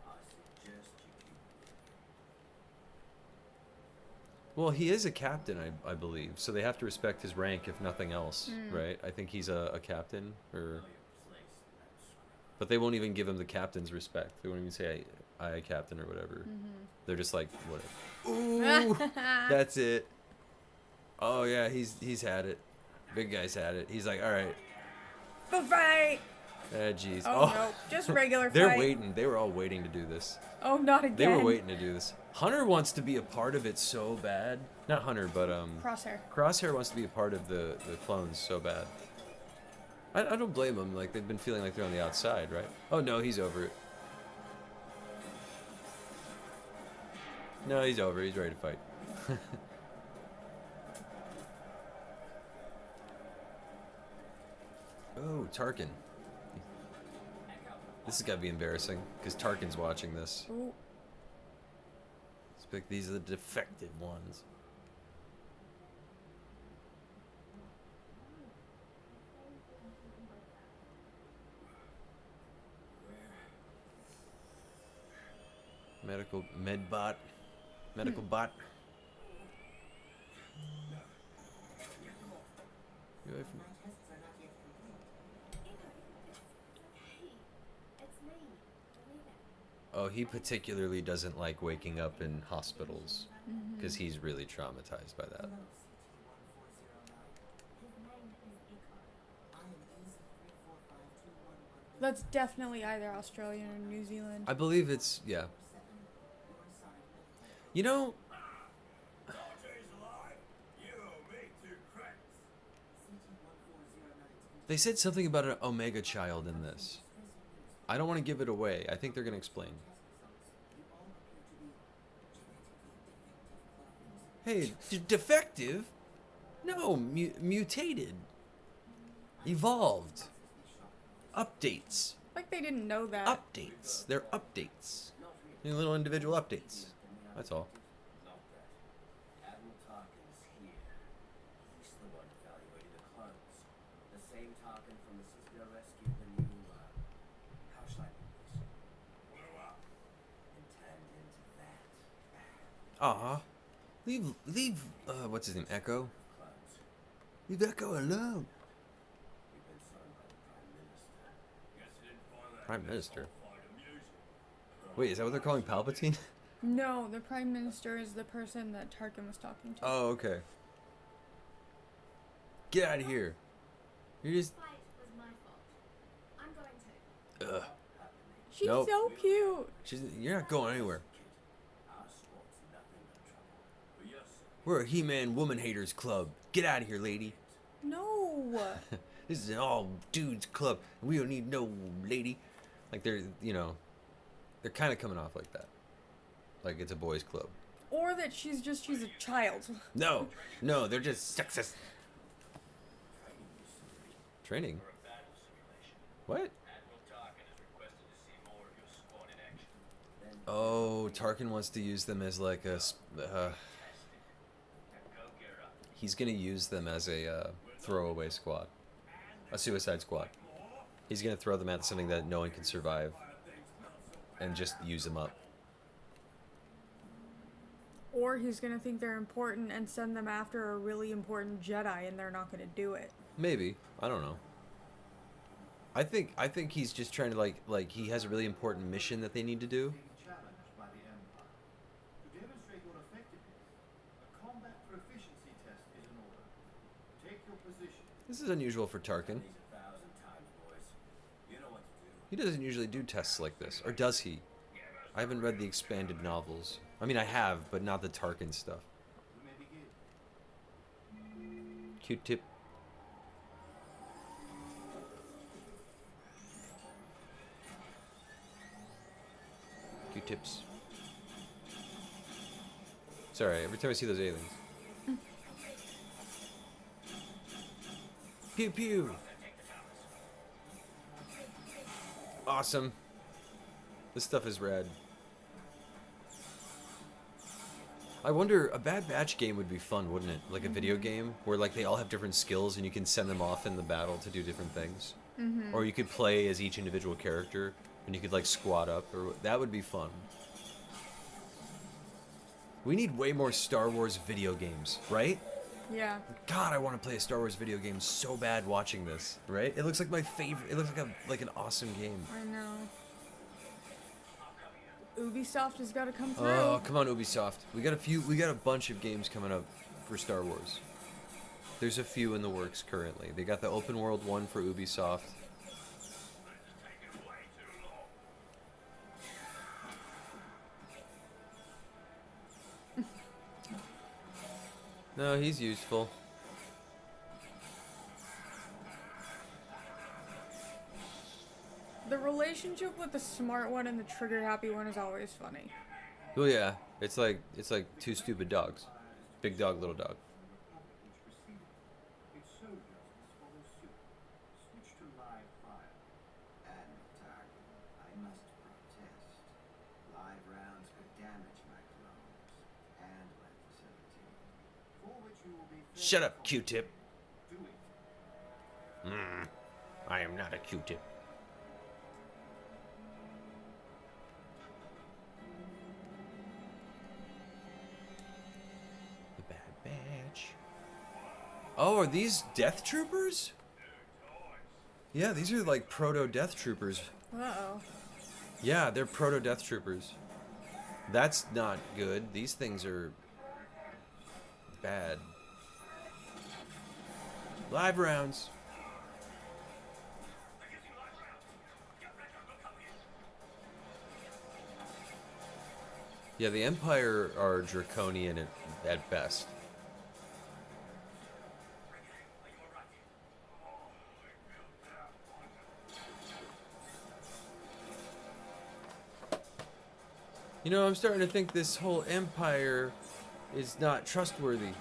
I suggest you keep Well, he is a captain, I believe, so they have to respect his rank if nothing else, right? I think he's a captain, or your place in that scrap. But they won't even give him the captain's respect. They won't even say, aye, captain, or whatever. They're just like, whatever. Ooh, that's it. Oh, yeah, he's had it. Big guy's had it. He's like, all right. Foot fight! Jeez. Oh, no. Just regular They're fight. waiting. They were all waiting to do this. Oh, not again. They were waiting to do this. Hunter wants to be a part of it so bad. Not Hunter, but Crosshair. Crosshair wants to be a part of the clones so bad. I don't blame them. Like, they've been feeling like they're on the outside, right? Oh, no, he's over it. No, he's over. He's ready to fight. Oh, Tarkin. This has got to be embarrassing, because Tarkin's watching this. Ooh. These are the defective ones. Medical medbot. Medical bot. Get away from me. It's me. Believe it. Oh, he particularly doesn't like waking up in hospitals because he's really traumatized by that. His name is Echo. That's definitely either Australian or New Zealand. I believe it's, yeah. You know, they said something about an Omega child in this. I don't want to give it away. I think they're going to explain. Hey, defective? No, mutated. Evolved. Updates. Like they didn't know that. Updates. They're updates. They're little individual updates. That's all. Not that. Admiral Tarkin is here. He's the one evaluating the clones. The same Tarkin from the Cisco rescue the new, how shall I put this? Blew up. And turned into that. Aw. Leave, what's his name, Echo? Clones. Leave Echo alone. We've been signed by the Prime Minister. Guess you didn't find that Prime Minister? fight amusing. Wait, is that what they're calling Palpatine? No, the Prime Minister is the person that Tarkin was talking to. Oh, okay. Get out of here. You're just... Fight was my fault. I'm going to. Ugh. She's Nope. so cute. You're not going anywhere. Our squad's nothing but trouble. But yes, sir. We're a He-Man Woman Haters Club. Get out of here, lady. No. This is an all dudes club. We don't need no lady. Like they're, you know, they're kind of coming off like that. Like it's a boys club. Or that she's a child. No, they're just sexist. Training? For a battle simulation, What? Admiral Tarkin has requested to see more of your squad in action. Oh, Tarkin wants to use them as like a. Now go gear up. He's gonna use them as a throwaway squad, a suicide squad. He's gonna throw them at something that no one can survive, and just use them up. Or he's gonna think they're important and send them after a really important Jedi, and they're not gonna do it. Maybe, I don't know. I think he's just trying to like he has a really important mission that they need to do. Challenged by the Empire. To demonstrate your effectiveness, a combat proficiency test is in order. Take your position. This is unusual for Tarkin. These 1,000 times, boys. You know what to do. He doesn't usually do tests like this, or does he? I haven't read the expanded novels. I mean, I have, but not the Tarkin stuff. We may begin. Q-tip. Q-tips. Sorry, every time I see those aliens. Pew pew. Awesome. This stuff is rad. I wonder, a Bad Batch game would be fun, wouldn't it? Like a video game where like they all have different skills and you can send them off in the battle to do different things. Or you could play as each individual character and you could like squad up, or that would be fun. We need way more Star Wars video games, right? Yeah. God, I want to play a Star Wars video game so bad watching this, right? It looks like my favorite. It looks like an awesome game. I know. Ubisoft has got to come through. Oh, come on, Ubisoft. We got a bunch of games coming up for Star Wars. There's a few in the works currently. They got the open world one for Ubisoft. No, he's useful. The relationship with the smart one and the trigger happy one is always funny. Oh yeah, it's like two stupid dogs. Big dog, little dog. Its soldiers must follow suit. Switch to live fire. Admiral Tarkin, I must protest. Live rounds could damage my clones and my facility. For which you will be Shut up, Q-tip. Do it. I am not a Q-tip. The Bad Batch. Oh, are these Death Troopers? Yeah, these are like proto-Death Troopers. Uh-oh. Yeah, they're proto-Death Troopers. That's not good. These things are bad. Live rounds. Yeah, the Empire are draconian at best. You know, I'm starting to think this whole Empire is not trustworthy.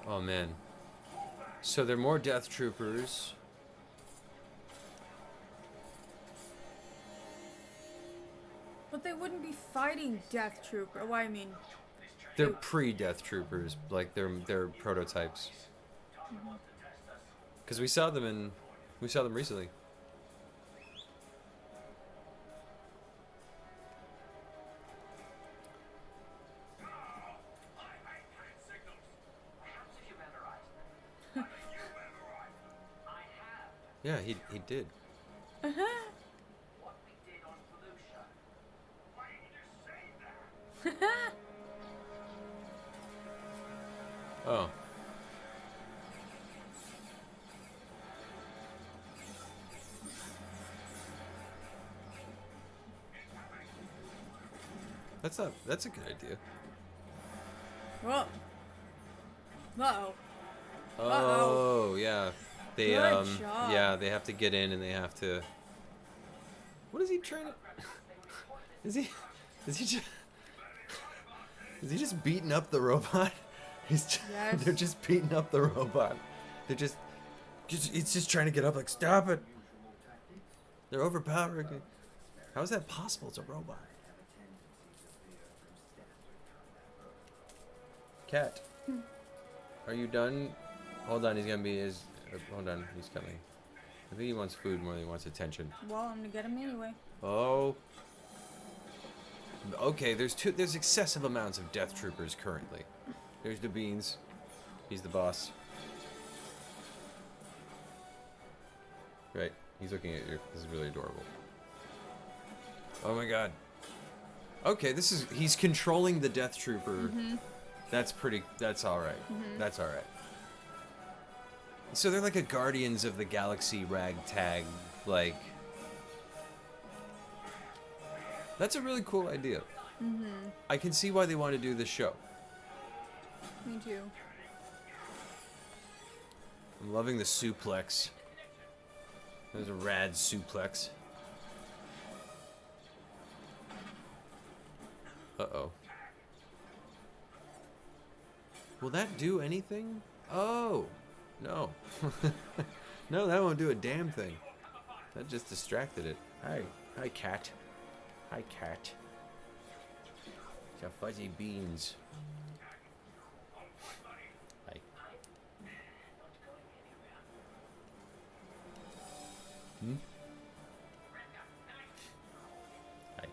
Oh man. So there are more Death Troopers. But they wouldn't be fighting Death Trooper. Oh, I mean, They're pre-Death Troopers, like they're prototypes. Because we saw them recently. Yeah, he did. What we did on Volusia. Why didn't you say that? Oh. That's a good idea. well. Uh-oh. Oh, yeah. They Good job. yeah, they have to get in and they have to. What is he trying to? Is he just beating up the robot? Yes. They're just beating up the robot. They're just it's just trying to get up like stop it. They're overpowering it. How is that possible? It's a robot. Cat. Are you done? Hold on, he's gonna be his. Hold on, he's coming. I think he wants food more than he wants attention. Well, I'm gonna get him anyway. Oh. Okay, there's excessive amounts of Death Troopers currently. There's the Beans. He's the boss. Right, he's looking at you. This is really adorable. Oh my god. Okay, he's controlling the Death Trooper. That's alright. That's alright. So they're like a Guardians of the Galaxy ragtag, like... That's a really cool idea. I can see why they want to do this show. Me too. I'm loving the suplex. There's a rad suplex. Uh-oh. Will that do anything? Oh! No. No, that won't do a damn thing. That just distracted it. Hi. Hi, cat. Hi, cat. Got fuzzy beans. Hi. Hmm? Hi.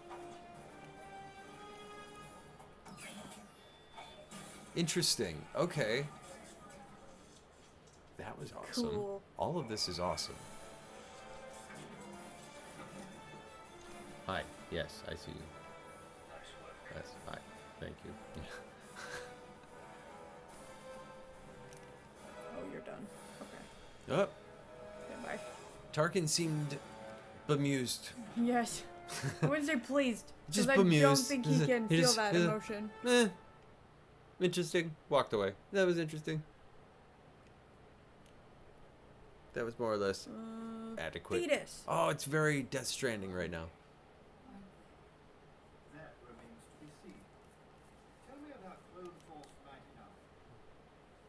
Interesting. Okay. That was awesome. Cool. All of this is awesome. Hi. Yes, I see you. Yes. Hi. Thank you. Oh, you're done. Okay. Oh, Okay, bye. Tarkin seemed bemused. Yes. I wouldn't say pleased. Just 'cause I don't bemused. think he can He feel just- that he- emotion. Interesting. Walked away. That was interesting. That was more or less adequate. Fetus. Oh, it's very Death Stranding right now. That remains to be seen. Tell me about Clone Force 99.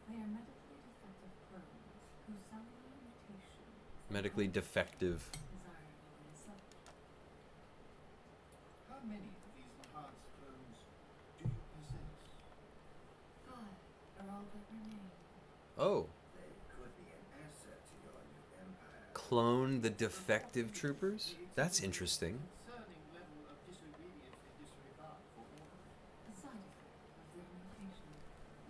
They are medically defective clones whose cellular mutation is Medically defective. desirable in itself. How many of these enhanced clones do you possess? 5 are all that remain. Oh, They could be an asset to your new empire. clone the defective troopers? That's interesting. Concerning level of disobedience and disregard for order. A side effect of their mutation.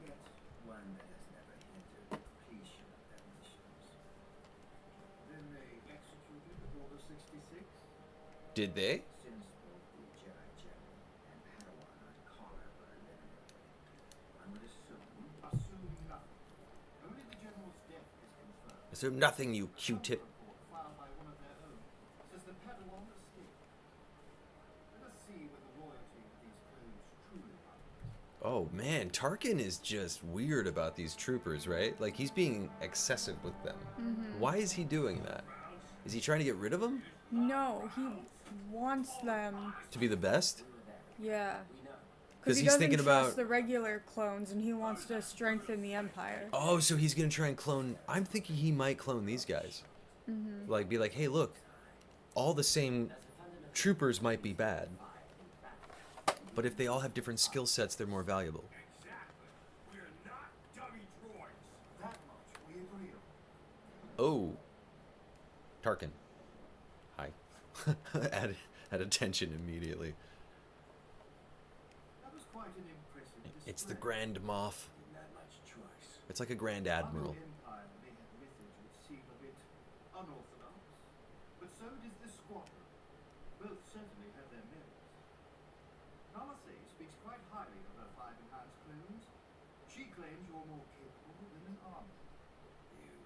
Yet one that has never hindered completion of their missions. Then they executed Order 66. Did they? Since both the Jedi General and Padawan on Collar were eliminated, one would assume Assume nothing. Only the General's death is confirmed. Assume nothing, you Q-tip. Report filed by one of their own says the Padawan escaped. Let us see where the loyalty of these clones truly lies. Oh man, Tarkin is just weird about these troopers, right? Like he's being excessive with them. Why is he doing that? Is he trying to get rid of them? No, he wants them. To be the best? Yeah. 'Cause he he's doesn't thinking trust about- the regular clones, and he wants to strengthen the Empire. Oh, so he's gonna try and clone. I'm thinking he might clone these guys. Like, be like, hey, look, all the same troopers might be bad, but if they all have different skill sets, they're more valuable. Exactly. We're not dummy droids. That much we agree on. Oh, Tarkin. Hi. Add attention immediately. That was quite an impressive It's the display. Grand Moff. didn't have much choice. It's like a Grand Admiral. Other empire may have methods which seem a bit unorthodox, but so does this squadron. Both certainly have their merits. Nala Say speaks quite highly of her 5 enhanced clones. She claims you're more capable than an army. You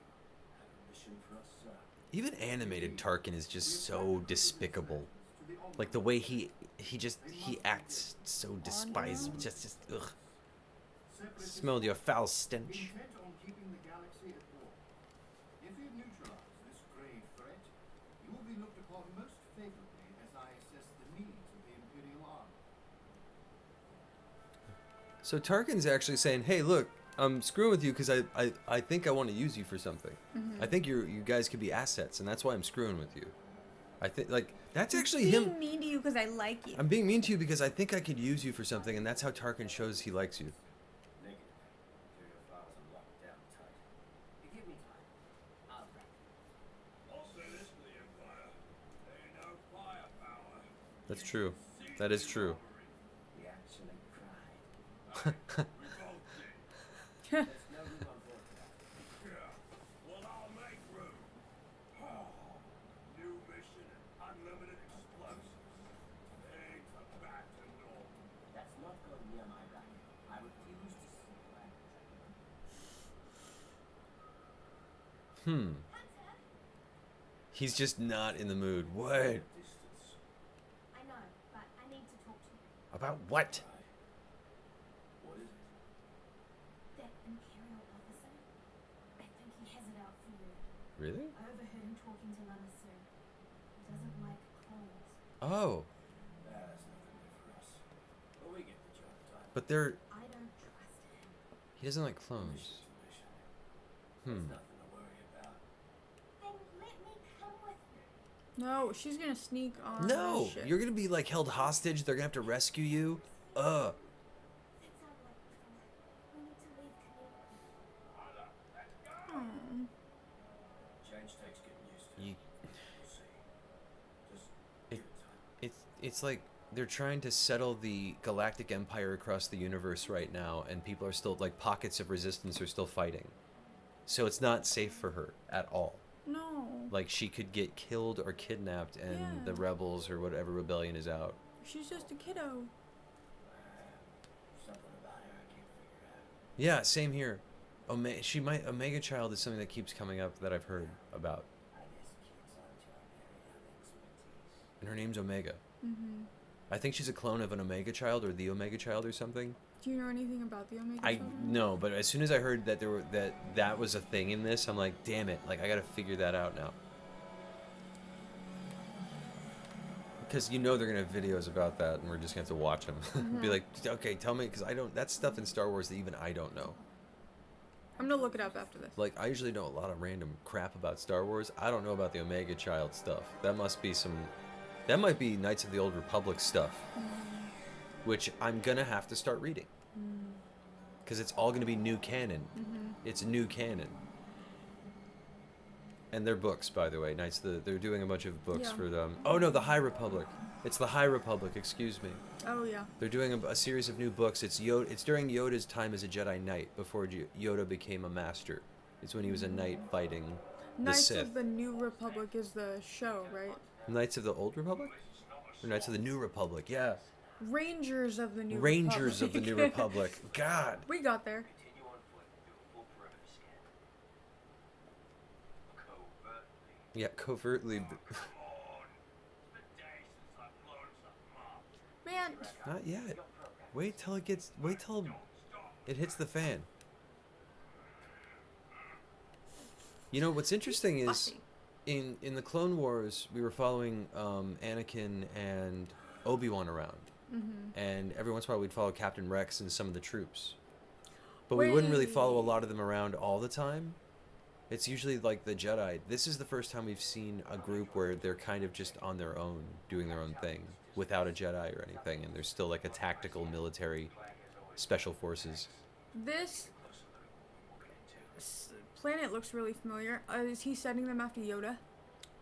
have a mission for us, sir. Even animated Tarkin is just so despicable. Like the way he acts so despised. Just ugh. Smell your foul stench. Intent on keeping the galaxy at war. If you neutralize this grave threat, you will be looked upon most favorably as I assess the needs of the Imperial Army. So Tarkin's actually saying, "Hey, look, I'm screwing with you because I think I want to use you for something. I think you guys could be assets, and that's why I'm screwing with you. I think like that's actually Being him. mean to you because I like you. I'm being mean to you because I think I could use you for something, and that's how Tarkin shows he likes you. Negative. Imperial files are locked down tight. You give me time. I'll crack it. I'll say this for the Empire. There ain't no firepower. That's true. That is true." We actually cried. We both did. There's no room on board for that. Yeah. Well, I'll make room. New mission and unlimited explosives. Ain't a back to normal. That's not going near my bracket. I refuse to see language. He's just not in the mood. What? Distance. I know, but I need to talk to you. About what? What is it? That Imperial officer, I think he has it out for you. Really? I overheard him talking to Lana Sue. He doesn't like clones. Oh, That's nothing new for us. But we get the job done. but they're. I don't trust him. He doesn't like clones. Mission's a mission. Hmm. Nothing to worry about. Then let me come with you. No, she's gonna sneak on. No, this ship. you're gonna be like held hostage. They're gonna have to rescue you. That's our luck before. We need to leave Camino. Let's go. Hmm. Change takes getting used to. You, We'll see. it's like they're trying to settle the galactic empire across the universe right now, and people are still like pockets of resistance are still fighting. So it's not safe for her at all. No. Like she could get killed or kidnapped, and Yeah. the rebels or whatever rebellion is out. She's just a kiddo. Something about her I can't figure out. Yeah, same here. Omega Child is something that keeps coming up that I've heard about, I guess kids aren't your area of expertise. and her name's Omega. Mm-hmm. I think she's a clone of an Omega Child or the Omega Child or something. Do you know anything about the Omega I Children? no, but as soon as I heard that that was a thing in this, I'm like, damn it! Like I gotta figure that out now. Because you know they're gonna have videos about that, and we're just gonna have to watch them. Be like, okay, tell me, because I don't. That's stuff in Star Wars that even I don't know. I'm gonna look it up after this. Like I usually know a lot of random crap about Star Wars. I don't know about the Omega Child stuff. That must be some. That might be Knights of the Old Republic stuff, which I'm gonna have to start reading. Because it's all gonna be new canon. It's new canon. And they're books, by the way. They're doing a bunch of books Yeah. for them. Oh no, the High Republic. It's the High Republic. Excuse me. Oh yeah. They're doing a series of new books. It's during Yoda's time as a Jedi Knight before Yoda became a master. It's when he was a knight fighting the Knights Sith. of the New Republic is the show, right? Knights of the Old Republic? Or Knights of the New Republic? Yeah. Rangers of the New Rangers Republic. of the New Republic. God. We got there. Continue on foot and do a full perimeter scan. Covertly. Yeah, covertly. Come on. It's been days since I've blown something up. Man, Not yet. Your program. Wait till it hits the fan. You know what's interesting is fussy. in the Clone Wars we were following Anakin and Obi-Wan around, and every once in a while we'd follow Captain Rex and some of the troops, but we wouldn't really follow a lot of them around all the time. It's usually like the Jedi. This is the first time we've seen a group where they're kind of just on their own, doing their own thing, without a Jedi or anything, and they're still like a tactical military special forces. This planet looks really familiar. Is he setting them after Yoda?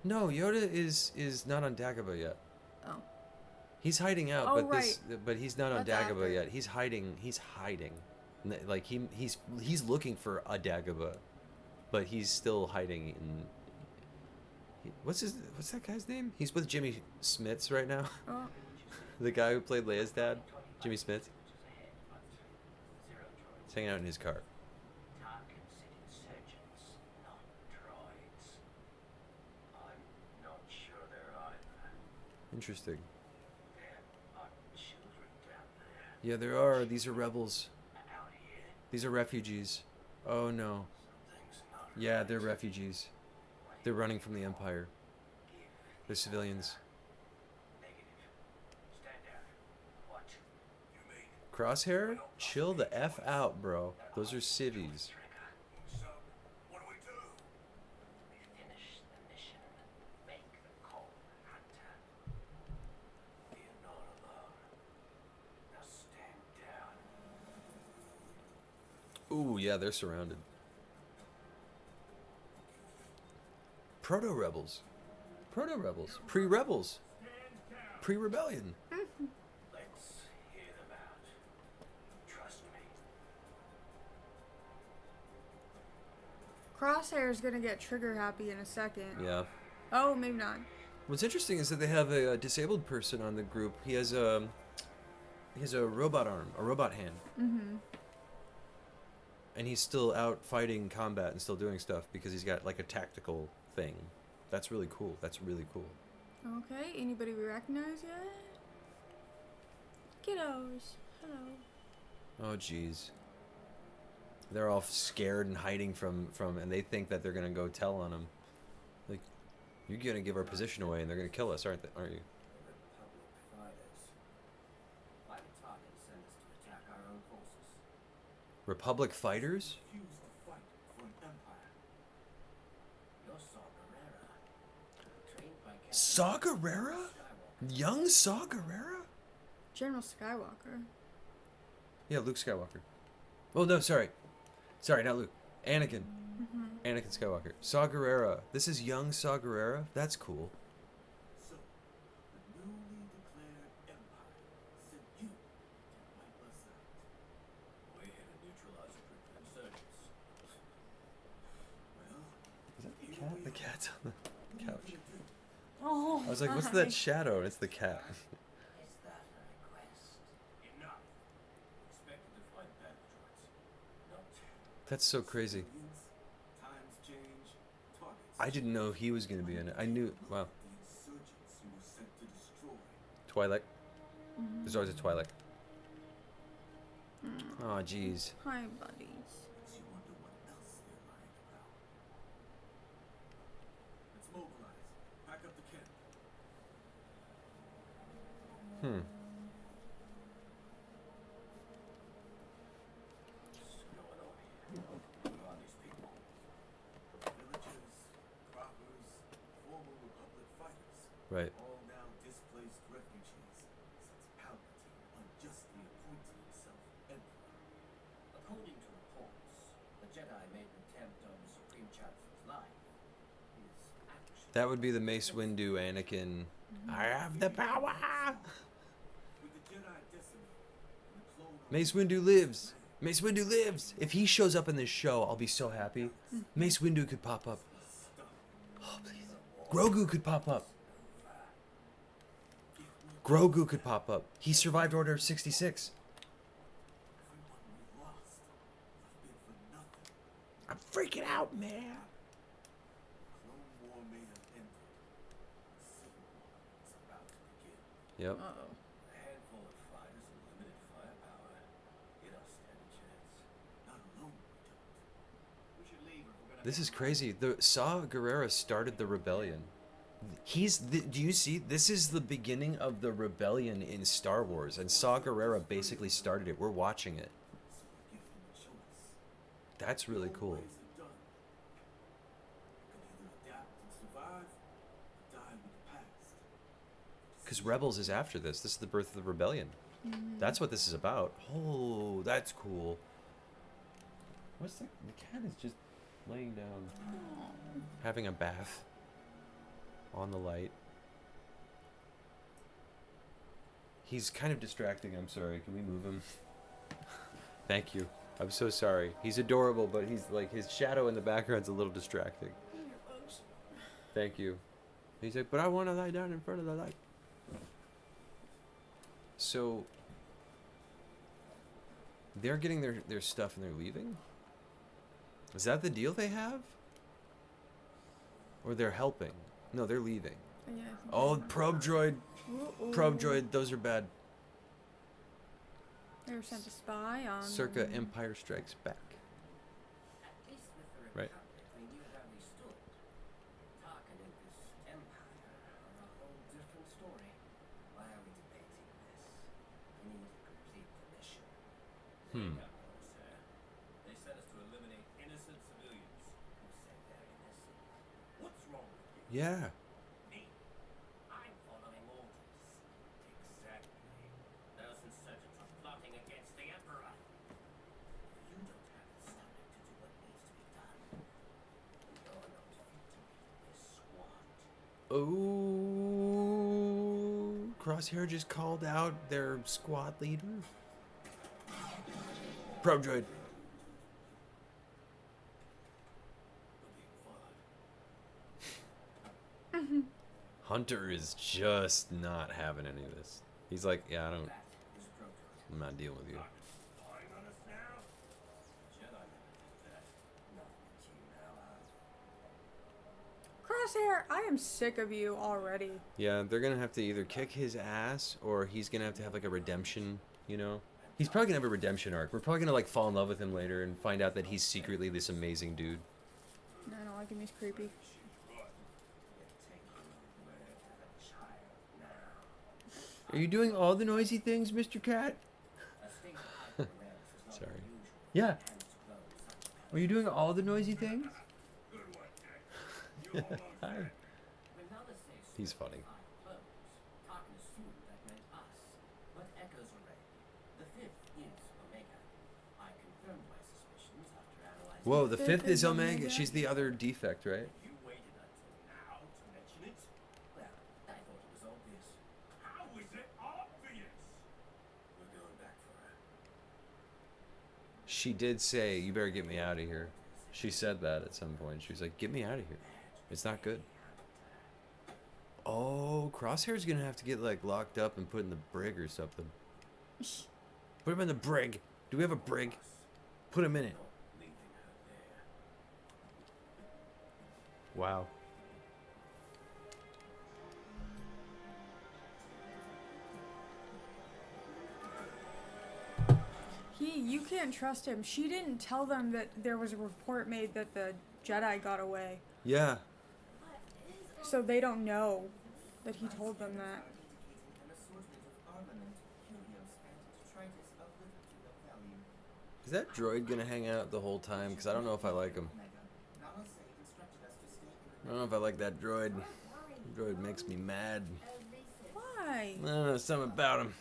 No, Yoda is not on Dagobah yet. Oh. He's hiding out, Oh, but he's not on That's Dagobah after. yet. He's hiding. Like he's looking for a Dagobah, but he's still hiding in. What's that guy's name? He's with Jimmy Smits right now. Oh. The guy who played Leia's dad, Jimmy Smits. He's hanging out in his car. Tarkin said insurgents, not droids. I'm not sure they're either. Interesting. There are children down there. Yeah, there are. These are rebels. Out here, These are refugees. Oh no. something's not Yeah, right. they're refugees. They're running from the Empire. They're civilians. Negative. Stand down. What? You mean Crosshair? Chill the F out, bro. Those are civvies. so? What do we do? We finish the mission. Make the call, Hunter. You're not alone. Now stand down. Ooh, yeah, they're surrounded. Proto-rebels. Proto-rebels. Pre-rebels. Pre-rebellion. Let's hear them out. Trust me. Crosshair's gonna get trigger happy in a second. Yeah. Oh, maybe not. What's interesting is that they have a disabled person on the group. He has a robot arm, a robot hand. Mm-hmm. And he's still out fighting combat and still doing stuff because he's got like a tactical thing. That's really cool. That's really cool. Okay, anybody we recognize yet? Kiddos. Hello. Oh jeez. They're all scared and hiding from and they think that they're gonna go tell on him. Like, you're gonna give our position away and they're gonna kill us, aren't you? The Republic fighters. Why did Tarkin send us to attack our own forces? Republic fighters? Refuse to fight for an empire. You're Saw Gerrera. Trained by Captain Saw Gerrera? Skywalker. Young Saw Gerrera? General Skywalker. Yeah, Luke Skywalker. Oh no, sorry, not Luke. Anakin. Anakin Skywalker. Saw Gerrera. This is young Saw Gerrera. That's cool. So, the newly declared cat's on the couch. Oh, I was like, what's hi. that shadow? And it's the cat. Is that a request? Enough. Expected to find bad droids. Not That's so crazy. Times change, targets. I didn't know he was gonna be in it. I knew. Wow. The insurgents who were sent to destroy. Twi'lek. There's always a Twi'lek. Oh, jeez. Hi, buddies. Makes you wonder what else they're lying about. Let's mobilize. Pack up the camp. what's going on here. Who are these people? Villagers, robbers, former Republic fighters. Right. All now displaced refugees since Palpatine unjustly appointed himself Emperor. According to reports, the Jedi made an attempt on the Supreme Chancellor's life. His actions. That would be the Mace Windu Anakin. I have the power. With the Jedi decimated and the clone Mace Windu lives. Mace Windu lives. If he shows up in this show, I'll be so happy. Mace Windu could pop up. Oh, please. Grogu could pop up. Grogu could pop up. He survived Order 66. everyone we lost have been for nothing. I'm freaking out, man. Clone War may have ended. The Civil War is about to begin. Yep. Uh-oh. A handful of fighters and limited firepower. You don't stand a chance. Not alone we don't. We should leave if we're gonna This is crazy. The Saw Gerrera started the rebellion. Do you see? This is the beginning of the rebellion in Star Wars, and Saw Gerrera basically started it. We're watching it. so we give them a choice. That's really Both cool. ways are done. You can either adapt and survive, or die with the past. Because Rebels is after this. This is the birth of the rebellion. That's what this is about. Oh, that's cool. What's the cat is just laying down, having a bath on the light. He's kind of distracting. I'm sorry. Can we move him? Thank you. I'm so sorry. He's adorable, but he's like his shadow in the background's a little distracting. Thank you. He's like, but I want to lie down in front of the light. So they're getting their stuff and they're leaving? Is that the deal they have? Or they're helping? No, they're leaving. Yeah, I think Oh, they probe droid. were. Probe droid, those are bad. They were sent to spy on. Circa Empire Strikes Back. At least with the Right. Republic, we knew how we stood. Tarkin and this Empire are a whole different story. Why are we debating this? We need to complete the mission. Hmm. They got no, sir. They sent us to eliminate innocent civilians. Who said they're innocent? What's wrong with you? Yeah. Me? I'm following orders. Exactly. Those insurgents are plotting against the Emperor. You don't have the stomach to do what needs to be done. You're not fit to lead this squad. Oh, Crosshair just called out their squad leader. Probe droid. Hunter is just not having any of this. He's like, yeah, That is Proto. I'm not dealing with you. Spying on us now? Jedi never did that. Not that you know of. Crosshair, I am sick of you already. Yeah, they're gonna have to either kick his ass or he's gonna have to have like a redemption, you know? He's probably gonna have a redemption arc. We're probably gonna like fall in love with him later and find out that he's secretly this amazing dude. No, I don't like him. He's creepy. Take your word of a child now. Are you doing all the noisy things, Mr. Cat? A state of hyper-awareness is not Sorry. unusual. Yeah. Tends to grow with such Are you doing all the noisy things? Good one, Dick. You almost Hi. had it. When Nalase He's spoke funny. of 5 clones, Tarkin assumed that meant us. But echoes array. The 5th is Omega. I confirmed my suspicions after analyzing. Whoa, the Fifth fifth is is Omega. Omega? She's the other defect, right? You waited until now to mention it? Well, I thought it was obvious. How is it obvious? We're going back for her. She did say, "You better get me out of here." She said that at some point. She was like, "Get me out of here." It's not good. Oh, Crosshair's gonna have to get like locked up and put in the brig or something. Put him in the brig. Do we have a brig? Put him in it. Wow. You can't trust him. She didn't tell them that there was a report made that the Jedi got away. Yeah. So they don't know that he told them that. Is that droid gonna hang out the whole time? Because I don't know if I like him. I don't know if I like that droid. The droid makes me mad. Why? I don't know, something about him.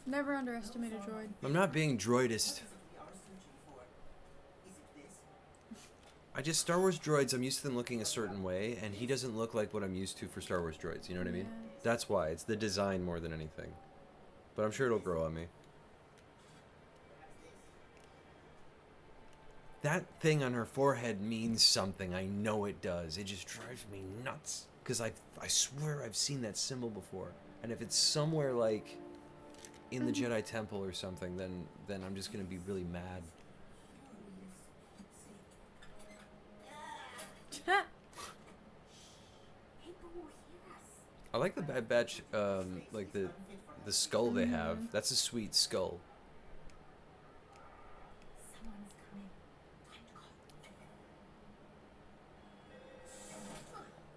Never underestimate a droid. I'm not being droidist. I just, Star Wars droids, I'm used to them looking a certain way, and he doesn't look like what I'm used to for Star Wars droids, you know what I mean? Yeah. That's why, it's the design more than anything. But I'm sure it'll grow on me. That thing on her forehead means something, I know it does. It just drives me nuts. Because I swear I've seen that symbol before. And if it's somewhere like in the Jedi Temple or something, then I'm just going to be really mad. I like the Bad Batch, like the skull they have. That's a sweet skull. Someone's coming.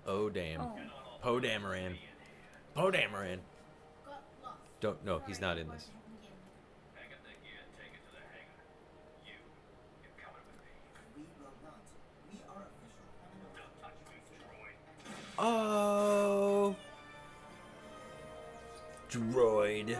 Oh damn. Oh. Poe Dameron. Poe Dameron. Got lost. Don't, no, he's not in this. Pack up that gear and take it to the hangar. You're coming with me. We will not. We are official. Don't touch me, droid. Oh. Droid.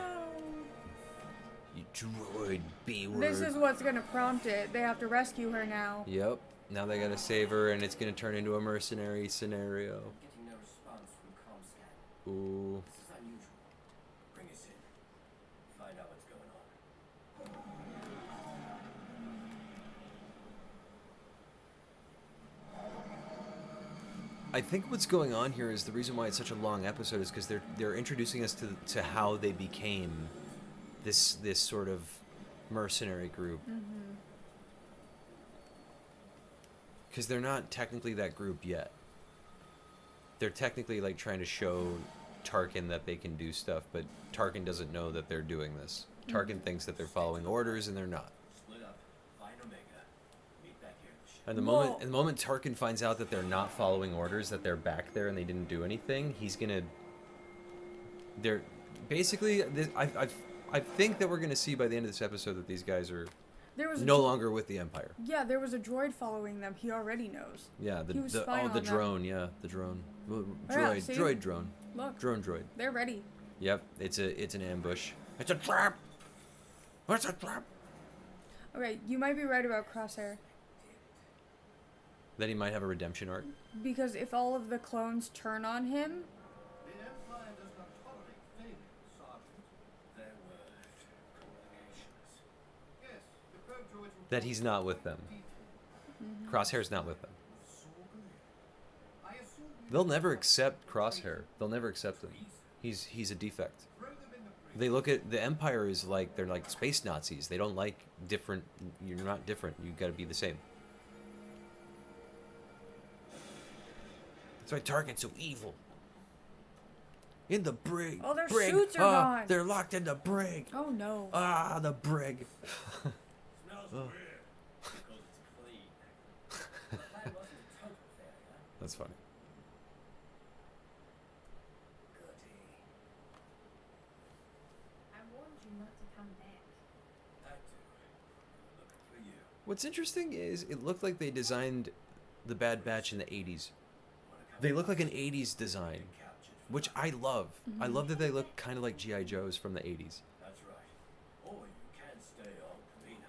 You droid B-word. This is what's gonna prompt it. They have to rescue her now. Yep. Now they gotta save her, and it's gonna turn into a mercenary scenario. Getting no response from Comscat. Ooh. This is unusual. Bring us in. Find out what's going on. I think what's going on here is the reason why it's such a long episode is because they're introducing us to how they became this sort of mercenary group. Because they're not technically that group yet. They're technically like trying to show Tarkin that they can do stuff, but Tarkin doesn't know that they're doing this. Tarkin thinks that they're following orders, and they're not. Split up. Find Omega. Meet back here at the ship. And Well- the moment Tarkin finds out that they're not following orders, that they're back there and they didn't do anything, he's gonna. They're basically. I think that we're gonna see by the end of this episode that these guys are There was a no longer with the Empire. Yeah, there was a droid following them. He already knows. Yeah, He was spying the on them. drone. Yeah, the drone. Well, Yeah, Droid, see? droid, drone, Look, drone, droid. they're ready. Yep, it's an ambush. It's a trap. What's a trap? Okay, you might be right about Crosshair. Then he might have a redemption arc. Because if all of the clones turn on him, The Empire does not tolerate failure, Sergeant. There were complications. Yes, the probe droids will That he's not with them. Crosshair's not with them. I assume you They'll never accept Crosshair. They'll never accept him. He's a defect. throw them in the brig. They look at the Empire is like they're like space Nazis. They don't like different. You're not different. You got to be the same. That's why Tarkin's so evil. In the brig. Oh, their brig. suits are Ah, gone. they're locked in the brig. oh no. Ah, the brig. Smells Oh. weird. Because it's clean. That wasn't a total failure. That's funny. Goody. I warned you not to come back. I do. Looking for you. What's interesting is it looked like they designed the Bad Batch in the 80s. Wanna come They look like an 80s design, captured for which I love. I love that they look kind of like G.I. Joes from the 80s. That's right. Or you can stay on Camino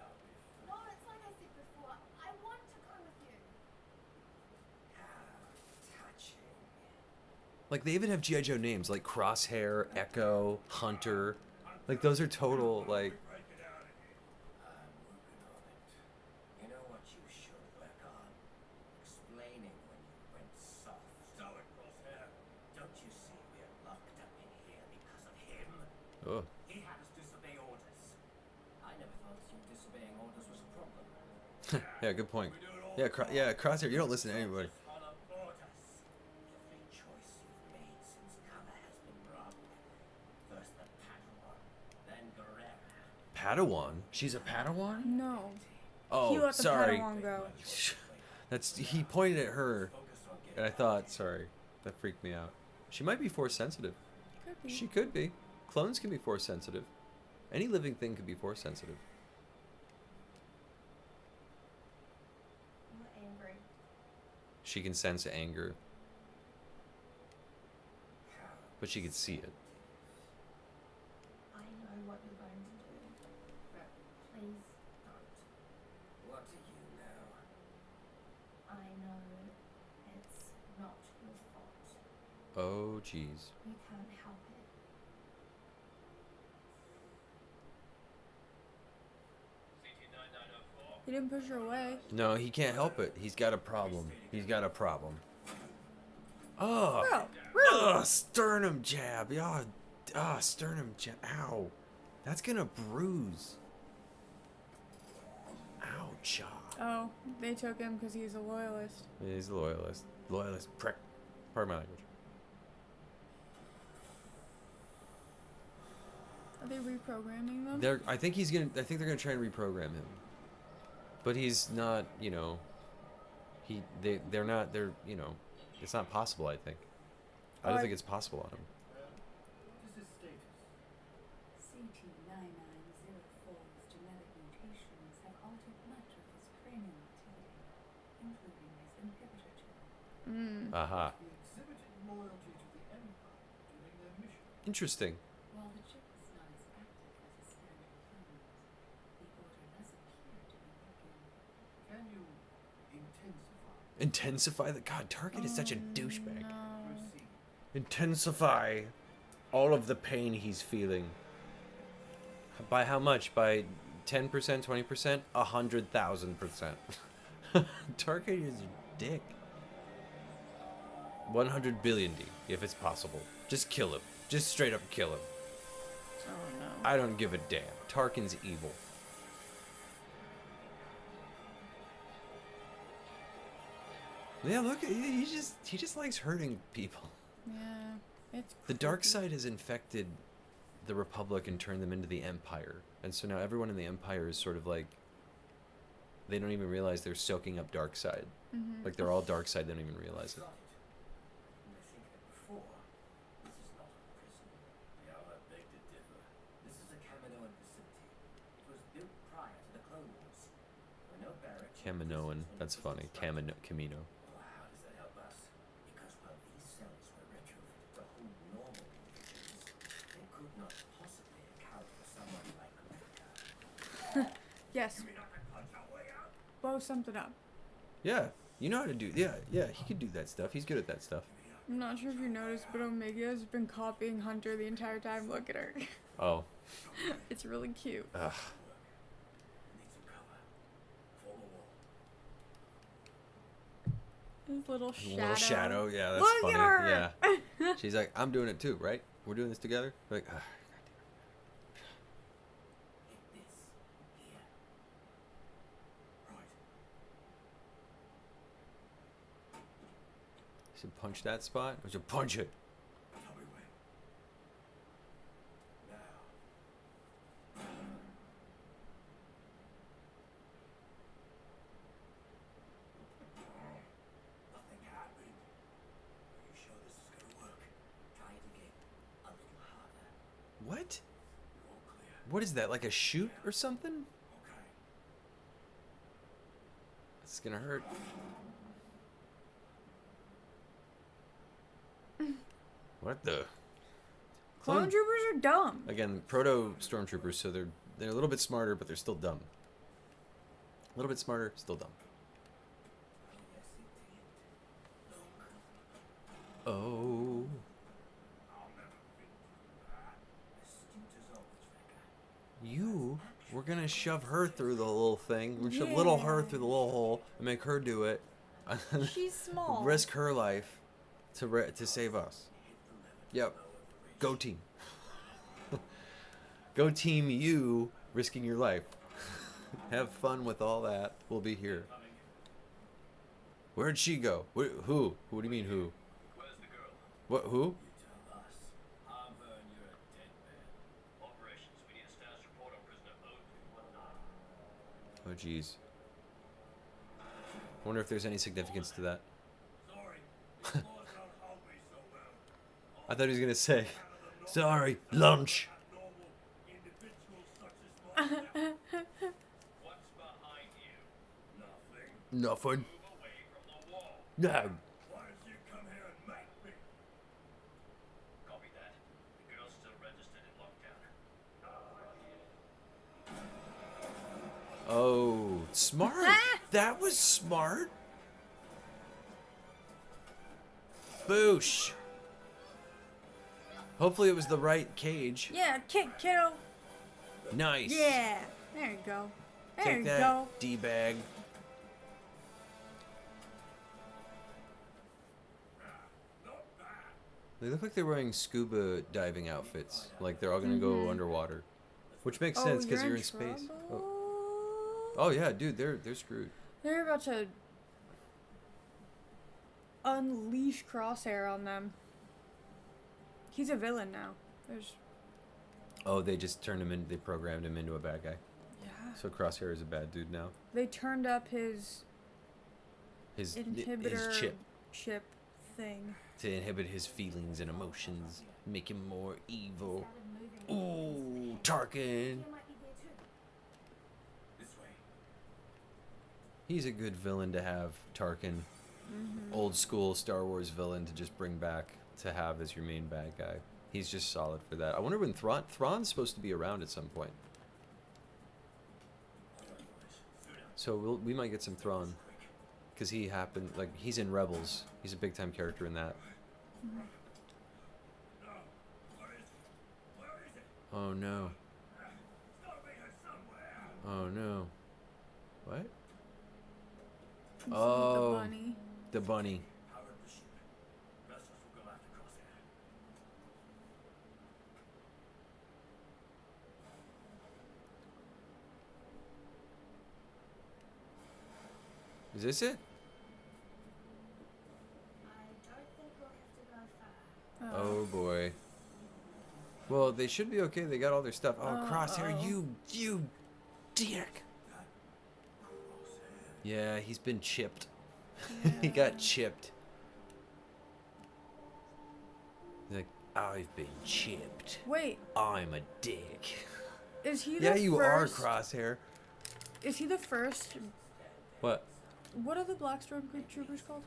if No, it's like I said before. I want to go with you. Touching. Like, they even have G.I. Joe names, like Crosshair, Echo, Hunter. Like, those are total, like... I'm working on it. You know what you should work on? Explaining when you Oh. He had us disobey orders. I never thought you disobeying orders was a problem. Yeah, good point. Yeah, Crosshair, you don't listen to anybody. Follow orders. Every choice you've made since color has been wrong. First the Padawan, then Guerrera. Padawan? She's a Padawan? No. Oh, He let the sorry. Padawan go. He pointed at her, and I thought, sorry, that freaked me out. She might be force sensitive. Could be. She could be. Clones can be force sensitive. Any living thing could be force sensitive. I'm angry. She can sense anger, but she can see it. I know what you're going to do. Please don't. What do you know? I know it's not your fault. Oh, jeez. You can't help it. He didn't push her away. No, he can't help it. He's got a problem. He's got a problem. Oh, Bro, really? oh, sternum jab. Yeah, sternum jab. Ow, that's gonna bruise. Ouch. Oh, they took him because he's a loyalist. Yeah, he's a loyalist. Loyalist prick. Pardon my language. Are they reprogramming them? I think they're gonna try and reprogram him. But he's not, you know. They're not. It's not possible. I think. I don't think it's possible on him. What is his status? CT9904's genetic mutations have altered much of his cranial activity, including his inhibitor chip. Aha. He exhibited loyalty to the Empire during their mission. Interesting. While the chip is not as active as a standard clone, the order does appear to be working. Can you intensify? Intensify the God. Tarkin is such a douchebag. No. Proceed. Intensify all of the pain he's feeling. By how much? By 10%, 20%, 100,000%. Tarkin is a dick. 100 billion D, if it's possible. Just kill him. Just straight up kill him. Oh no. I don't give a damn. Tarkin's evil. Yeah, look, he just likes hurting people. Yeah, it's The dark creepy. side has infected the Republic and turned them into the Empire. And so now everyone in the Empire is sort of like, they don't even realize they're soaking up dark side. Like they're all dark side, they don't even realize it. Right. And I think that before, this is not a prison. Yeah, I beg to differ. This is a Caminoan facility. It was built prior to the Clone Wars. There were no barracks. or Caminoan, prisons when that's it was funny. constructed. Camino. Well, how does that help us? Because, well, these cells were retrofitted to hold normal individuals. They could not possibly account for someone like Rebecca. Yes, We not can punch our way out? blow something up. Yeah, you know how to do. Yeah, he could do that stuff. He's good at that stuff. I'm not sure if you noticed, but Omega's been copying Hunter the entire time. Look at her. Oh, It's really cute. ugh. Need some cover. Form a wall. His little shadow. Little shadow. Yeah, that's Look funny. at her. Yeah. She's like, I'm doing it too, right? We're doing this together. Like, ugh. Hit this. Here. Right. You should punch that spot. Or should punch it. Tell me when. Now. Nothing happened. Are you sure this is gonna work? Try it again. A little harder. What? You're all clear. What is that? Like a shoot or something? Okay. It's gonna hurt. What the? Clone troopers are dumb. Again, proto stormtroopers, so they're a little bit smarter, but they're still dumb. A little bit smarter, still dumb. Yes, it did. Look. Oh. I'll never fit through that. Astute as always, Rebecca. You we're gonna shove her through the little thing. We're gonna shove little her Yeah. through the little hole and make her do it. She's small. Risk her life to save us. Yep. Go team. Go team you, risking your life. Have fun with all that. We'll be here. Where'd she go? Who? What do you mean who? Where's the girl? What? Who? You tell us. I'm her and you're a dead man. Operations. We need a status report on prisoner Oakley. Oh, jeez. I wonder if there's any significance to that. Sorry. These laws don't hold me so well. I thought he was gonna say, sorry, lunch. Normal individuals such as myself. What's behind you? Nothing. Nothing. Move away from the wall. No. Why did you come here and make me? Copy that. The girl's still registered in lockdown. Oh, smart. That was smart. Boosh. Hopefully it was the right cage. Yeah, kick, kiddo. Nice. Yeah. There you go. There Take you that, go. D-bag. They look like they're wearing scuba diving outfits. Like they're all gonna go underwater. Which makes sense because you're in space. trouble. Oh yeah, dude, they're screwed. They're about to unleash Crosshair on them. He's a villain now. There's Oh, they just turned him in. They programmed him into a bad guy. yeah. So Crosshair is a bad dude now. They turned up his His inhibitor chip thing. to inhibit his feelings and emotions, make him more evil. Started moving. Ooh, Tarkin. You might be there too. This way. He's a good villain to have, Tarkin. Old school Star Wars villain to just bring back to have as your main bad guy. He's just solid for that. I wonder when Thrawn's supposed to be around at some point. So we might get some Thrawn. Because he happened, like, he's in Rebels. He's a big time character in that. Oh no. Oh no. What? Oh. The bunny. The bunny. Power up the ship. Rest of us will go after Crosshair. Is this it? I don't think we'll have to go far. Oh boy. Well, they should be okay. They got all their stuff. Oh, Crosshair, you dick. Yeah, he's been chipped. He got chipped. He's like, I've been chipped. Wait, I'm a dick. is he the Yeah, you first? are, Crosshair. Is he the first? What? What are the black stormtroopers called?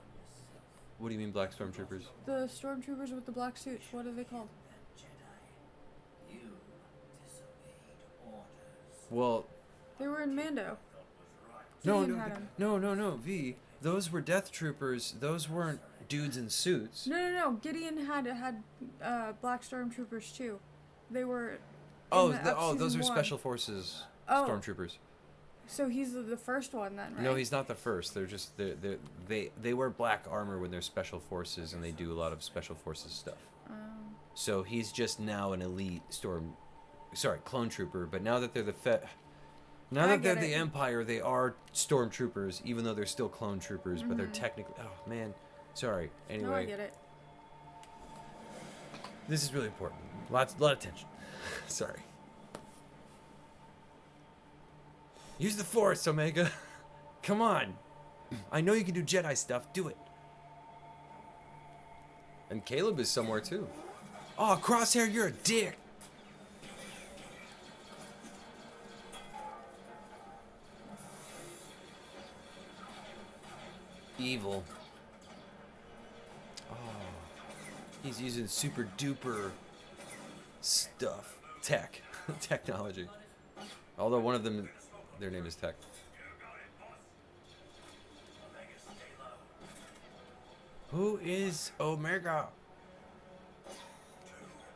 What do you mean, black stormtroopers? The stormtroopers with the black suits. What are they called? Jedi. You disobeyed orders. Well, They were in Mando. no, Gideon no, had 'em. no, V. Those were Death Troopers. Those weren't dudes in suits. No. Gideon had black stormtroopers too. They were. Oh, in the, those are season one. Special Forces Oh. stormtroopers. So he's the first one then, right? No, he's not the first. They're just they wear black armor when they're Special Forces, and they do a lot of Special Forces stuff. So he's just now an elite clone trooper. But now that they're now I that they're get the it. Empire, they are stormtroopers, even though they're still clone troopers. But they're technically. Oh man, sorry. No, I Anyway, get it. this is really important. Lot of tension. Sorry. Use the Force, Omega. Come on. I know you can do Jedi stuff. Do it. And Caleb is somewhere too. Oh, Crosshair, you're a dick. Evil. Oh, he's using super duper stuff. Technology. Although one of them, their name is Tech. Who is Omega?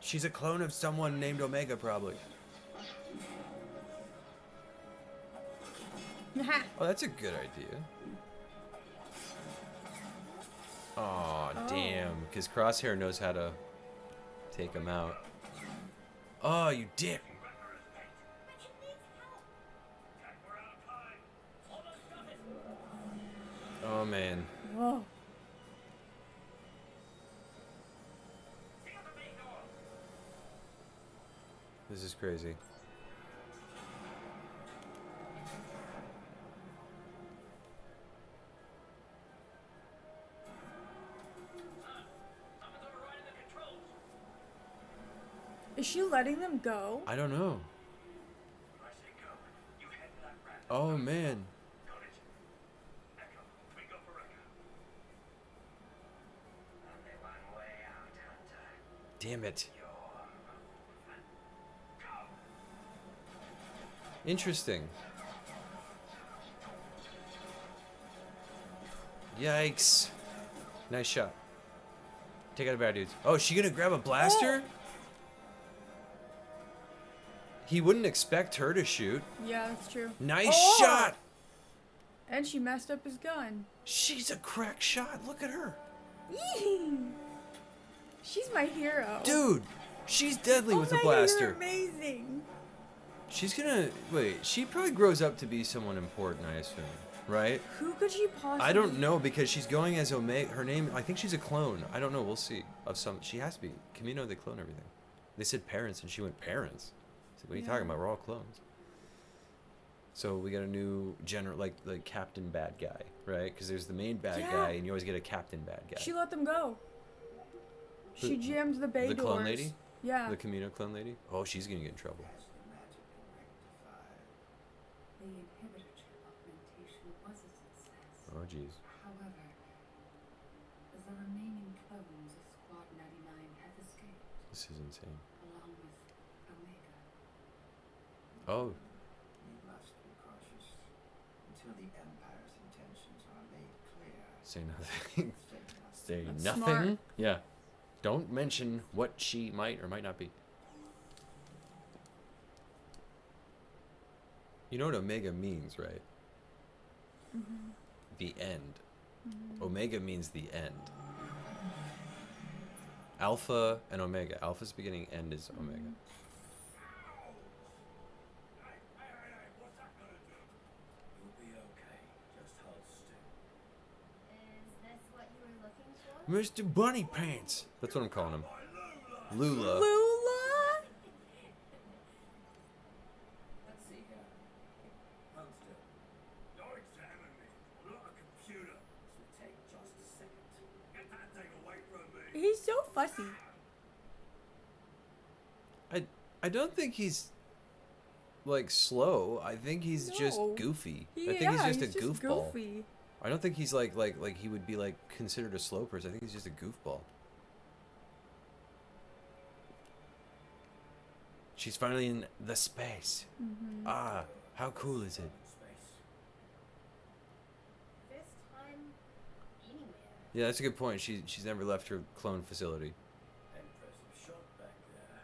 She's a clone of someone named Omega, probably. Oh, that's a good idea. Aw, damn. Because Crosshair knows how to take him out. Oh, you dick. Oh man. Whoa. This is crazy. Is she letting them go? I don't know. When I say go, you head to that ramp. Oh man. Got it. Echo, we go for Echo. Only one way out, Hunter. Damn it. Go. Interesting. Yikes. Nice shot. Take out a bad dude. Oh, is she gonna grab a blaster? He wouldn't expect her to shoot. Yeah, that's true. Nice Oh! shot. And she messed up his gun. She's a crack shot. Look at her. Yee! She's my hero. Dude, she's deadly with a Omega, you're blaster. amazing. She's gonna wait. She probably grows up to be someone important, I assume, right? Who could she possibly? I don't know because she's going as Omega. Her name, I think she's a clone. I don't know. We'll see. Of some, she has to be. Camino, they clone everything. They said parents, and she went parents. I said, what are you talking about? We're all clones. So we got a new general, like Captain Bad Guy, right? Because there's the main bad Yeah. guy, and you always get a Captain Bad Guy. She let them go. Who- She jammed the bay the doors. clone lady? Yeah. The Camino clone lady? Oh, she's gonna get in trouble. Has the magic been rectified? The inhibitor chip augmentation was a success. Oh, jeez. However, the remaining clones of Squad 99 have escaped, This is insane. along with Omega. Oh, We must be cautious until the Empire's intentions are made clear. say nothing. Say nothing. Say That's nothing. smart. Yeah. Don't mention what she might or might not be. You know what Omega means, right? Mm-hmm. The end. Omega means the end. Alpha and Omega. Alpha's beginning, end is Omega. What's that gonna do? You'll be okay. Just hold still. Is this what you were looking for? Mr. Bunny Pants. That's what I'm calling him. Lula. Lula? Let's see here. Hold still. Don't examine me. I'm not a computer. This will take just a second. Get that thing away from me. He's so fussy. I don't think he's like slow. I think he's just No. goofy. I Yeah, think he's just a he's goofball. goofy. I don't think he's like he would be like considered a slow person. I think he's just a goofball. She's finally in the space. Mm-hmm. Ah, how cool is it? Space. This time, anywhere. Yeah, that's a good point. She's never left her clone facility. Impressive shot back there.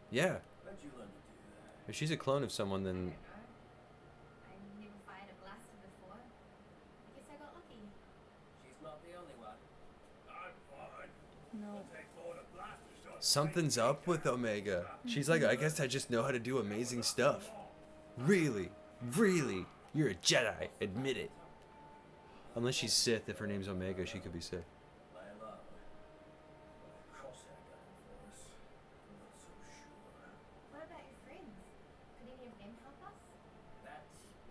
Yeah, Where'd you learn to do that? if she's a clone of someone, then I never fired a blaster before. I guess I got lucky. She's not the only one. I'm fine. No. Take more than blaster shots. something's up with Omega. She's like, I guess I just know how to do amazing stuff. Really, really, you're a Jedi. Admit it. Unless she's Sith. If her name's Omega, she could be Sith. Lay low. Crosshair going for us. I'm not so sure. What about your friends? Could any of them help us? That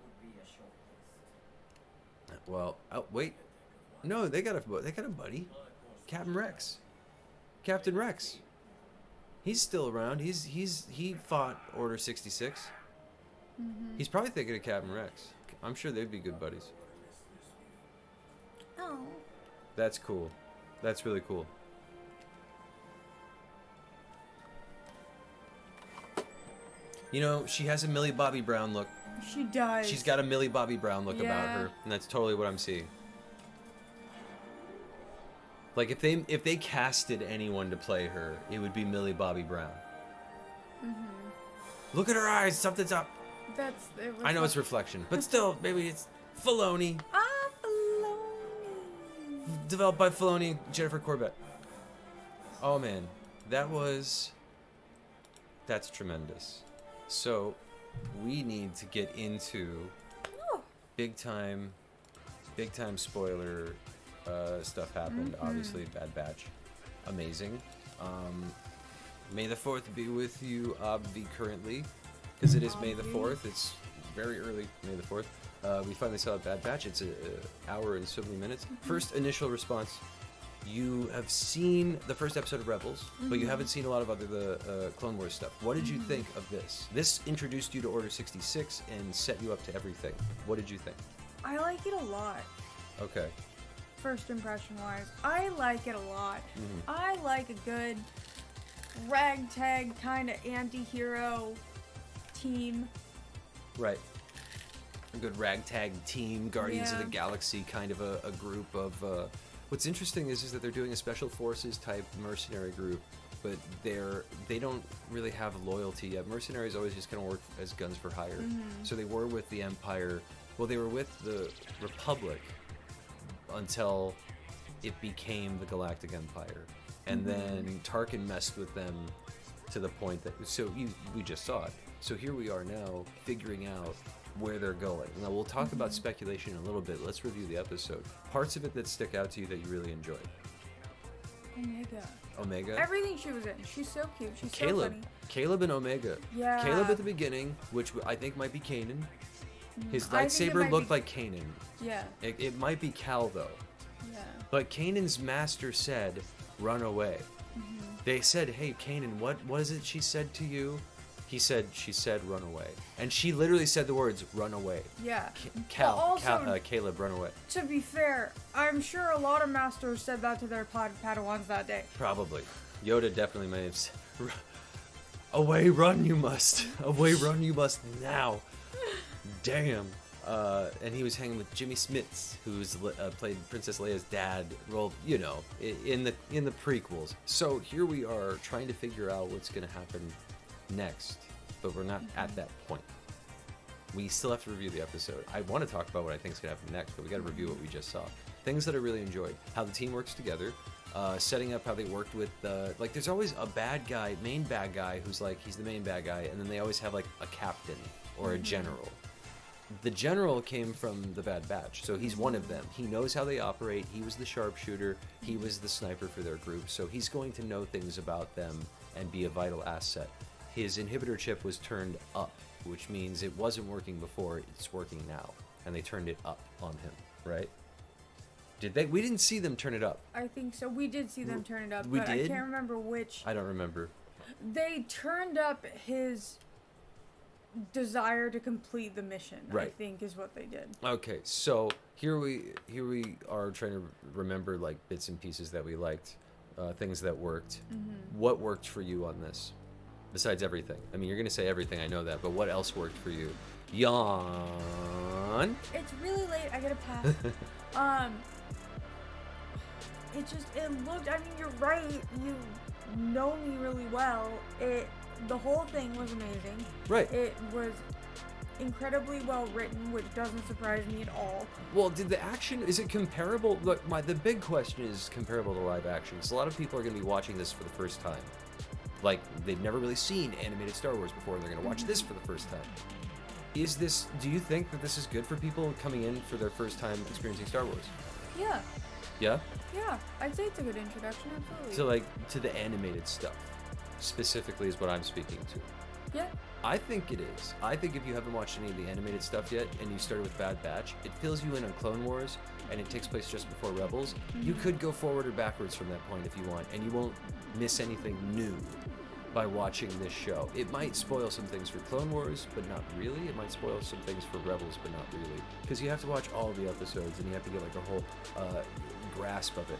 would be a short list. Well, wait. No, they got a buddy. Captain Rex. Captain Rex. He's still around. He fought Order 66. He's probably thinking of Captain Rex. I'm sure they'd be good buddies. Oh. That's cool. That's really cool. You know, she has a Millie Bobby Brown look. She does. She's got a Millie Bobby Brown look about Yeah. her, and that's totally what I'm seeing. Like if they casted anyone to play her, it would be Millie Bobby Brown. Look at her eyes. Something's up. That's. I know it's reflection, but still, maybe it's Filoni. Ah, Filoni. Developed by Filoni and Jennifer Corbett. Oh man, that's tremendous. So, we need to get into Oh. big time big time spoiler stuff happened. Obviously, Bad Batch, amazing. May the 4th be with you, Obvi, currently, because it is May the 4th. It's very early, May the 4th. We finally saw Bad Batch. It's an hour and so many minutes. First initial response. You have seen the first episode of Rebels, but you haven't seen a lot of other Clone Wars stuff. What did you think of this? This introduced you to Order 66 and set you up to everything. What did you think? I like it a lot. Okay. First impression wise, I like it a lot. I like a good ragtag kind of anti-hero team. Right. A good ragtag team, Guardians of the Yeah. Galaxy kind of a group of... What's interesting is that they're doing a special forces type mercenary group, but they don't really have loyalty yet. Mercenaries always just kind of work as guns for hire. So they were with the Empire. Well, they were with the Republic until it became the Galactic Empire. And then Tarkin messed with them to the point that... So we just saw it. So here we are now figuring out where they're going. Now, we'll talk about speculation in a little bit. Let's review the episode. Parts of it that stick out to you that you really enjoyed. Omega? Everything she was in. She's so cute. She's Caleb. so funny. Caleb and Omega. Yeah. Caleb at the beginning, which I think might be Kanan. His I think it lightsaber might looked be- like Kanan. Yeah. It might be Cal, though. Yeah. But Kanan's master said, run away. They said, hey, Kanan, what was it she said to you? She said, run away. And she literally said the words, run away. Yeah. Cal, Well, also- Caleb, run away. To be fair, I'm sure a lot of masters said that to their Padawans that day. Probably. Yoda definitely may have said, away, run, you must. Away, run, you must now. Damn. And he was hanging with Jimmy Smits, who's played Princess Leia's dad. Well, you know, in the prequels. So here we are trying to figure out what's going to happen next, but we're not at that point. We still have to review the episode. I want to talk about what I think is going to happen next, but we got to review what we just saw. Things that I really enjoyed: how the team works together, setting up how they worked with like. There's always a bad guy, main bad guy, who's like he's the main bad guy, and then they always have like a captain or a general. The general came from the Bad Batch, so he's one of them. He knows how they operate. He was the sharpshooter. He was the sniper for their group, so he's going to know things about them and be a vital asset. His inhibitor chip was turned up, which means it wasn't working before, it's working now. And they turned it up on him, right? Did they? We didn't see them turn it up. I think so. We did see them turn it up, We but did? I can't remember which. I don't remember. They turned up his desire to complete the mission, I Right. think is what they did. Okay, so here we are trying to remember like bits and pieces that we liked, things that worked. What worked for you on this? Besides everything. I mean, you're going to say everything, I know that, but what else worked for you? Yawn. It's really late. I gotta pass. It looked. I mean, you're right. You know me really well. The whole thing was amazing. Right. It was incredibly well written, which doesn't surprise me at all. Well, did the action, is it comparable? Look, the big question is comparable to live action. So a lot of people are going to be watching this for the first time. Like, they've never really seen animated Star Wars before, and they're going to watch this for the first time. Do you think that this is good for people coming in for their first time experiencing Star Wars? Yeah. Yeah? Yeah. I'd say it's a good introduction. Absolutely. So, like, to the animated stuff, specifically is what I'm speaking to. Yeah. I think it is. I think if you haven't watched any of the animated stuff yet, and you started with Bad Batch, it fills you in on Clone Wars, and it takes place just before Rebels. You could go forward or backwards from that point if you want, and you won't miss anything new by watching this show. It might spoil some things for Clone Wars, but not really. It might spoil some things for Rebels, but not really. Because you have to watch all the episodes, and you have to get like a whole grasp of it.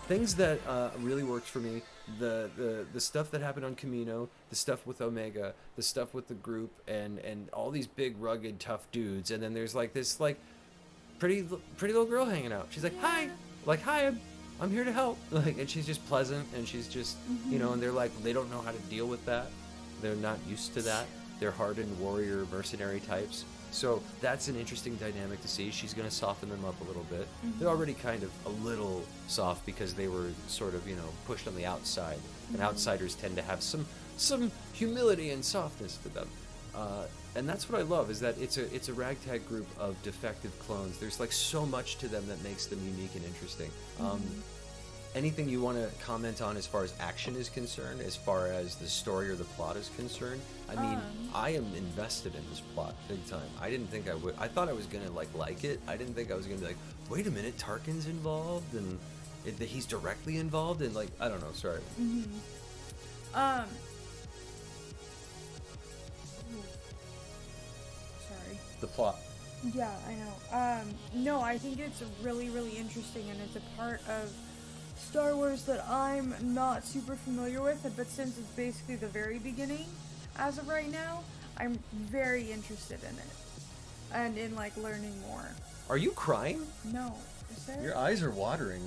Things that really worked for me, the stuff that happened on Camino, the stuff with Omega, the stuff with the group, and all these big, rugged, tough dudes. And then there's like this like pretty little girl hanging out. She's like, hi! Like, hi, I'm here to help. Like, and she's just pleasant, and she's just, you know, and they're like, they don't know how to deal with that. They're not used to that. They're hardened warrior mercenary types. So that's an interesting dynamic to see. She's going to soften them up a little bit. They're already kind of a little soft because they were sort of, you know, pushed on the outside. And outsiders tend to have some humility and softness to them. And that's what I love, is that it's a ragtag group of defective clones. There's like so much to them that makes them unique and interesting. Anything you want to comment on as far as action is concerned, as far as the story or the plot is concerned? I mean, I am invested in this plot big time. I didn't think I would. I thought I was gonna like it. I didn't think I was gonna be like, wait a minute, Tarkin's involved and that he's directly involved, and like, I don't know. Sorry. Sorry. The plot. Yeah, I know. No, I think it's really, really interesting, and it's a part of Star Wars that I'm not super familiar with, but since it's basically the very beginning, as of right now, I'm very interested in it, and in, like, learning more. Are you crying? No. Is there? Your eyes are watering.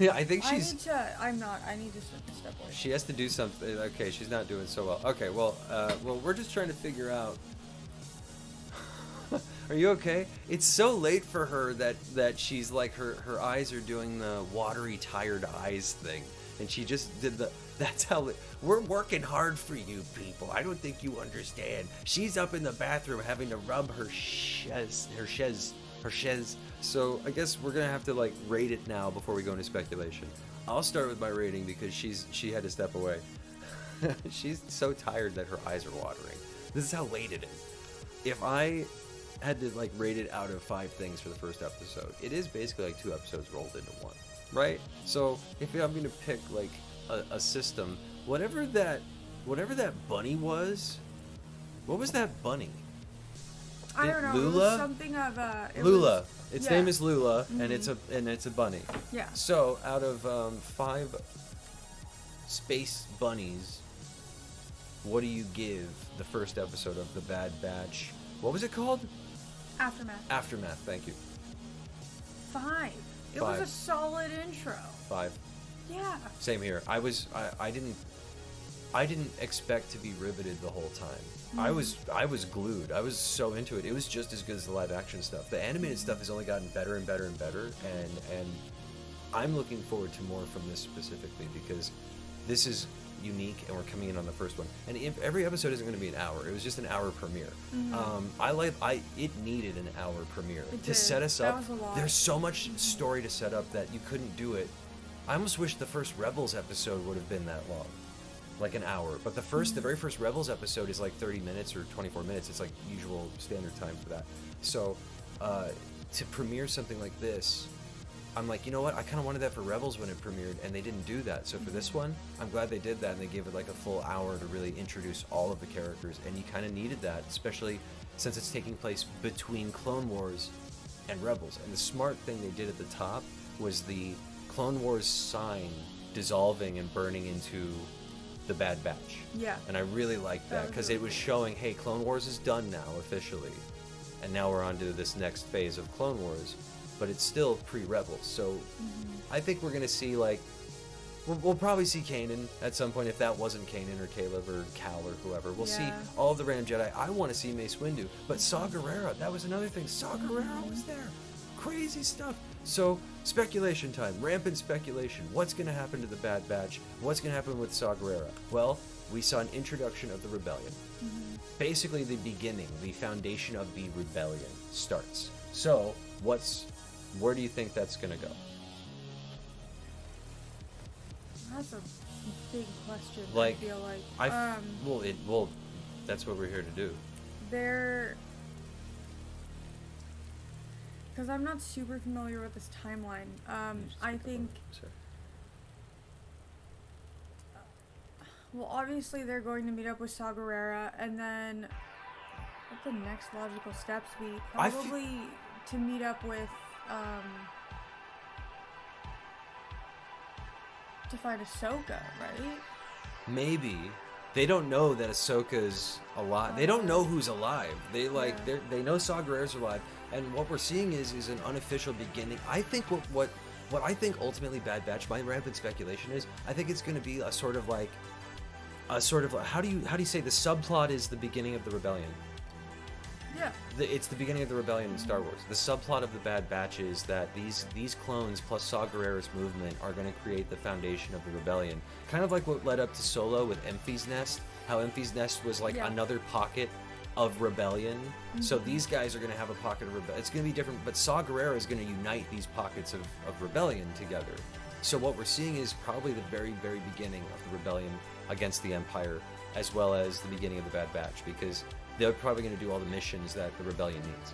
I think she's... I need to step away. She has to do something. Okay, she's not doing so well. Okay, well, we're just trying to figure out... Are you okay? It's so late for her that she's like, her eyes are doing the watery, tired eyes thing. And she just did the... That's how... We're working hard for you people. I don't think you understand. She's up in the bathroom having to rub her shez. So I guess we're going to have to, like, rate it now before we go into speculation. I'll start with my rating because she had to step away. She's so tired that her eyes are watering. This is how late it is. If I had to, like, rate it out of 5 things for the first episode, it is basically like 2 episodes rolled into one, right? So if I'm going to pick, like, a system, whatever that bunny was, what was that bunny? I don't know. Lula? It was something of Lula. Its yeah. name is Lula, and it's a bunny. Yeah. So out of 5 space bunnies, what do you give the first episode of The Bad Batch? What was it called? Aftermath. Aftermath. Thank you. 5. It 5. was a solid intro. 5. Yeah. Same here. I didn't expect to be riveted the whole time. I was glued. I was so into it. It was just as good as the live action stuff. The animated stuff has only gotten better and better and better, and I'm looking forward to more from this specifically because this is unique and we're coming in on the first one. And every episode isn't going to be an hour. It was just an hour premiere. It needed an hour premiere to set us up. That was a lot. There's so much story to set up that you couldn't do it. I almost wish the first Rebels episode would have been that long. Like an hour, but the very first Rebels episode is like 30 minutes or 24 minutes. It's like usual standard time for that. So to premiere something like this, I'm like, you know what? I kind of wanted that for Rebels when it premiered, and they didn't do that. So for this one, I'm glad they did that, and they gave it like a full hour to really introduce all of the characters, and you kind of needed that, especially since it's taking place between Clone Wars and Rebels. And the smart thing they did at the top was the Clone Wars sign dissolving and burning into the Bad Batch. Yeah. And I really liked that because it was showing, hey, Clone Wars is done now officially, and now we're on to this next phase of Clone Wars, but it's still pre-Rebels. So I think we're gonna see, like, we'll probably see Kanan at some point. If that wasn't Kanan or Caleb or Cal or whoever, we'll see all of the random Jedi. I want to see Mace Windu, but Saw Gerrera, that was another thing. Saw Gerrera was there. Crazy stuff. So speculation time, rampant speculation. What's going to happen to the Bad Batch? What's going to happen with Saw Gerrera? Well, we saw an introduction of the rebellion. Basically the beginning, the foundation of the rebellion starts. So where do you think that's going to go? That's a big question. Like, I feel like well, that's what we're here to do. Because I'm not super familiar with this timeline. I think... Well, obviously they're going to meet up with Saw Gerrera, and then what the next logical steps be? Probably to meet up with, to find Ahsoka, right? Maybe. They don't know that Ahsoka's alive. They don't know who's alive. They they know Saw Gerrera's alive, and what we're seeing is an unofficial beginning. I think what I think ultimately Bad Batch, my rampant speculation is, I think it's going to be a sort of how do you say the subplot is the beginning of the rebellion? Yeah. It's the beginning of the rebellion in Star Wars. The subplot of the Bad Batch is that these clones plus Saw Gerrera's movement are going to create the foundation of the rebellion. Kind of like what led up to Solo with Emphy's Nest. how Enfys Nest was like Yeah. another pocket of rebellion. So these guys are going to have a pocket of rebellion. It's going to be different, but Saw Gerrera is going to unite these pockets of rebellion together. So what we're seeing is probably the very, very beginning of the rebellion against the Empire, as well as the beginning of the Bad Batch, because they're probably going to do all the missions that the rebellion needs.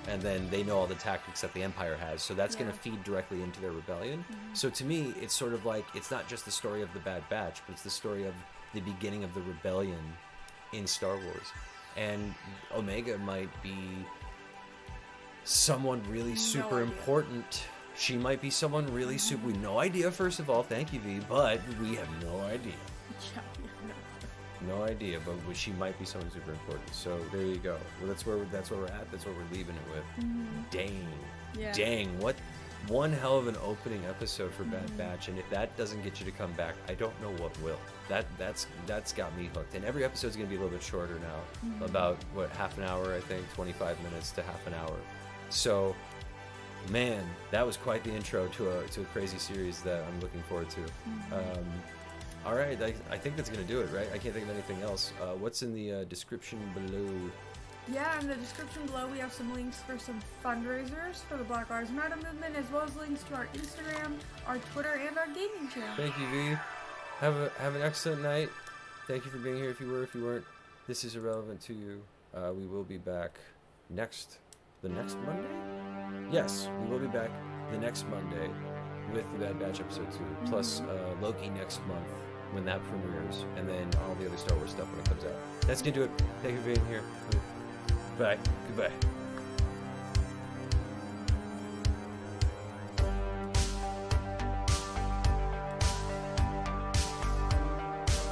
And then they know all the tactics that the Empire has, so that's going to feed directly into their rebellion. So to me, it's sort of like, it's not just the story of the Bad Batch, but it's the story of the beginning of the rebellion in Star Wars. And Omega might be someone really super idea. important. She might be someone really super. We have no idea, first of all. Thank you, V. But we have no idea. Yeah, No idea, but she might be someone super important. So there you go. Well, that's where we're at. That's what we're leaving it with. Dang. Yeah. Dang. What one hell of an opening episode for Bad Batch. And if that doesn't get you to come back, I don't know what will. That's got me hooked. And every episode's gonna be a little bit shorter now. About what, half an hour, I think, 25 minutes to half an hour. So man, that was quite the intro to a crazy series that I'm looking forward to. All right, I think that's gonna do it, right? I can't think of anything else. What's in the description below? Yeah, in the description below we have some links for some fundraisers for the Black Lives Matter movement, as well as links to our Instagram, our Twitter, and our gaming channel. Thank you, V. Have an excellent night. Thank you for being here. If you were, if you weren't, this is irrelevant to you. We will be back the next Monday. Yes, we will be back the next Monday with the Bad Batch episode 2, plus Loki next month when that premieres, and then all the other Star Wars stuff when it comes out. That's gonna do it. Thank you for being here. Bye. Goodbye.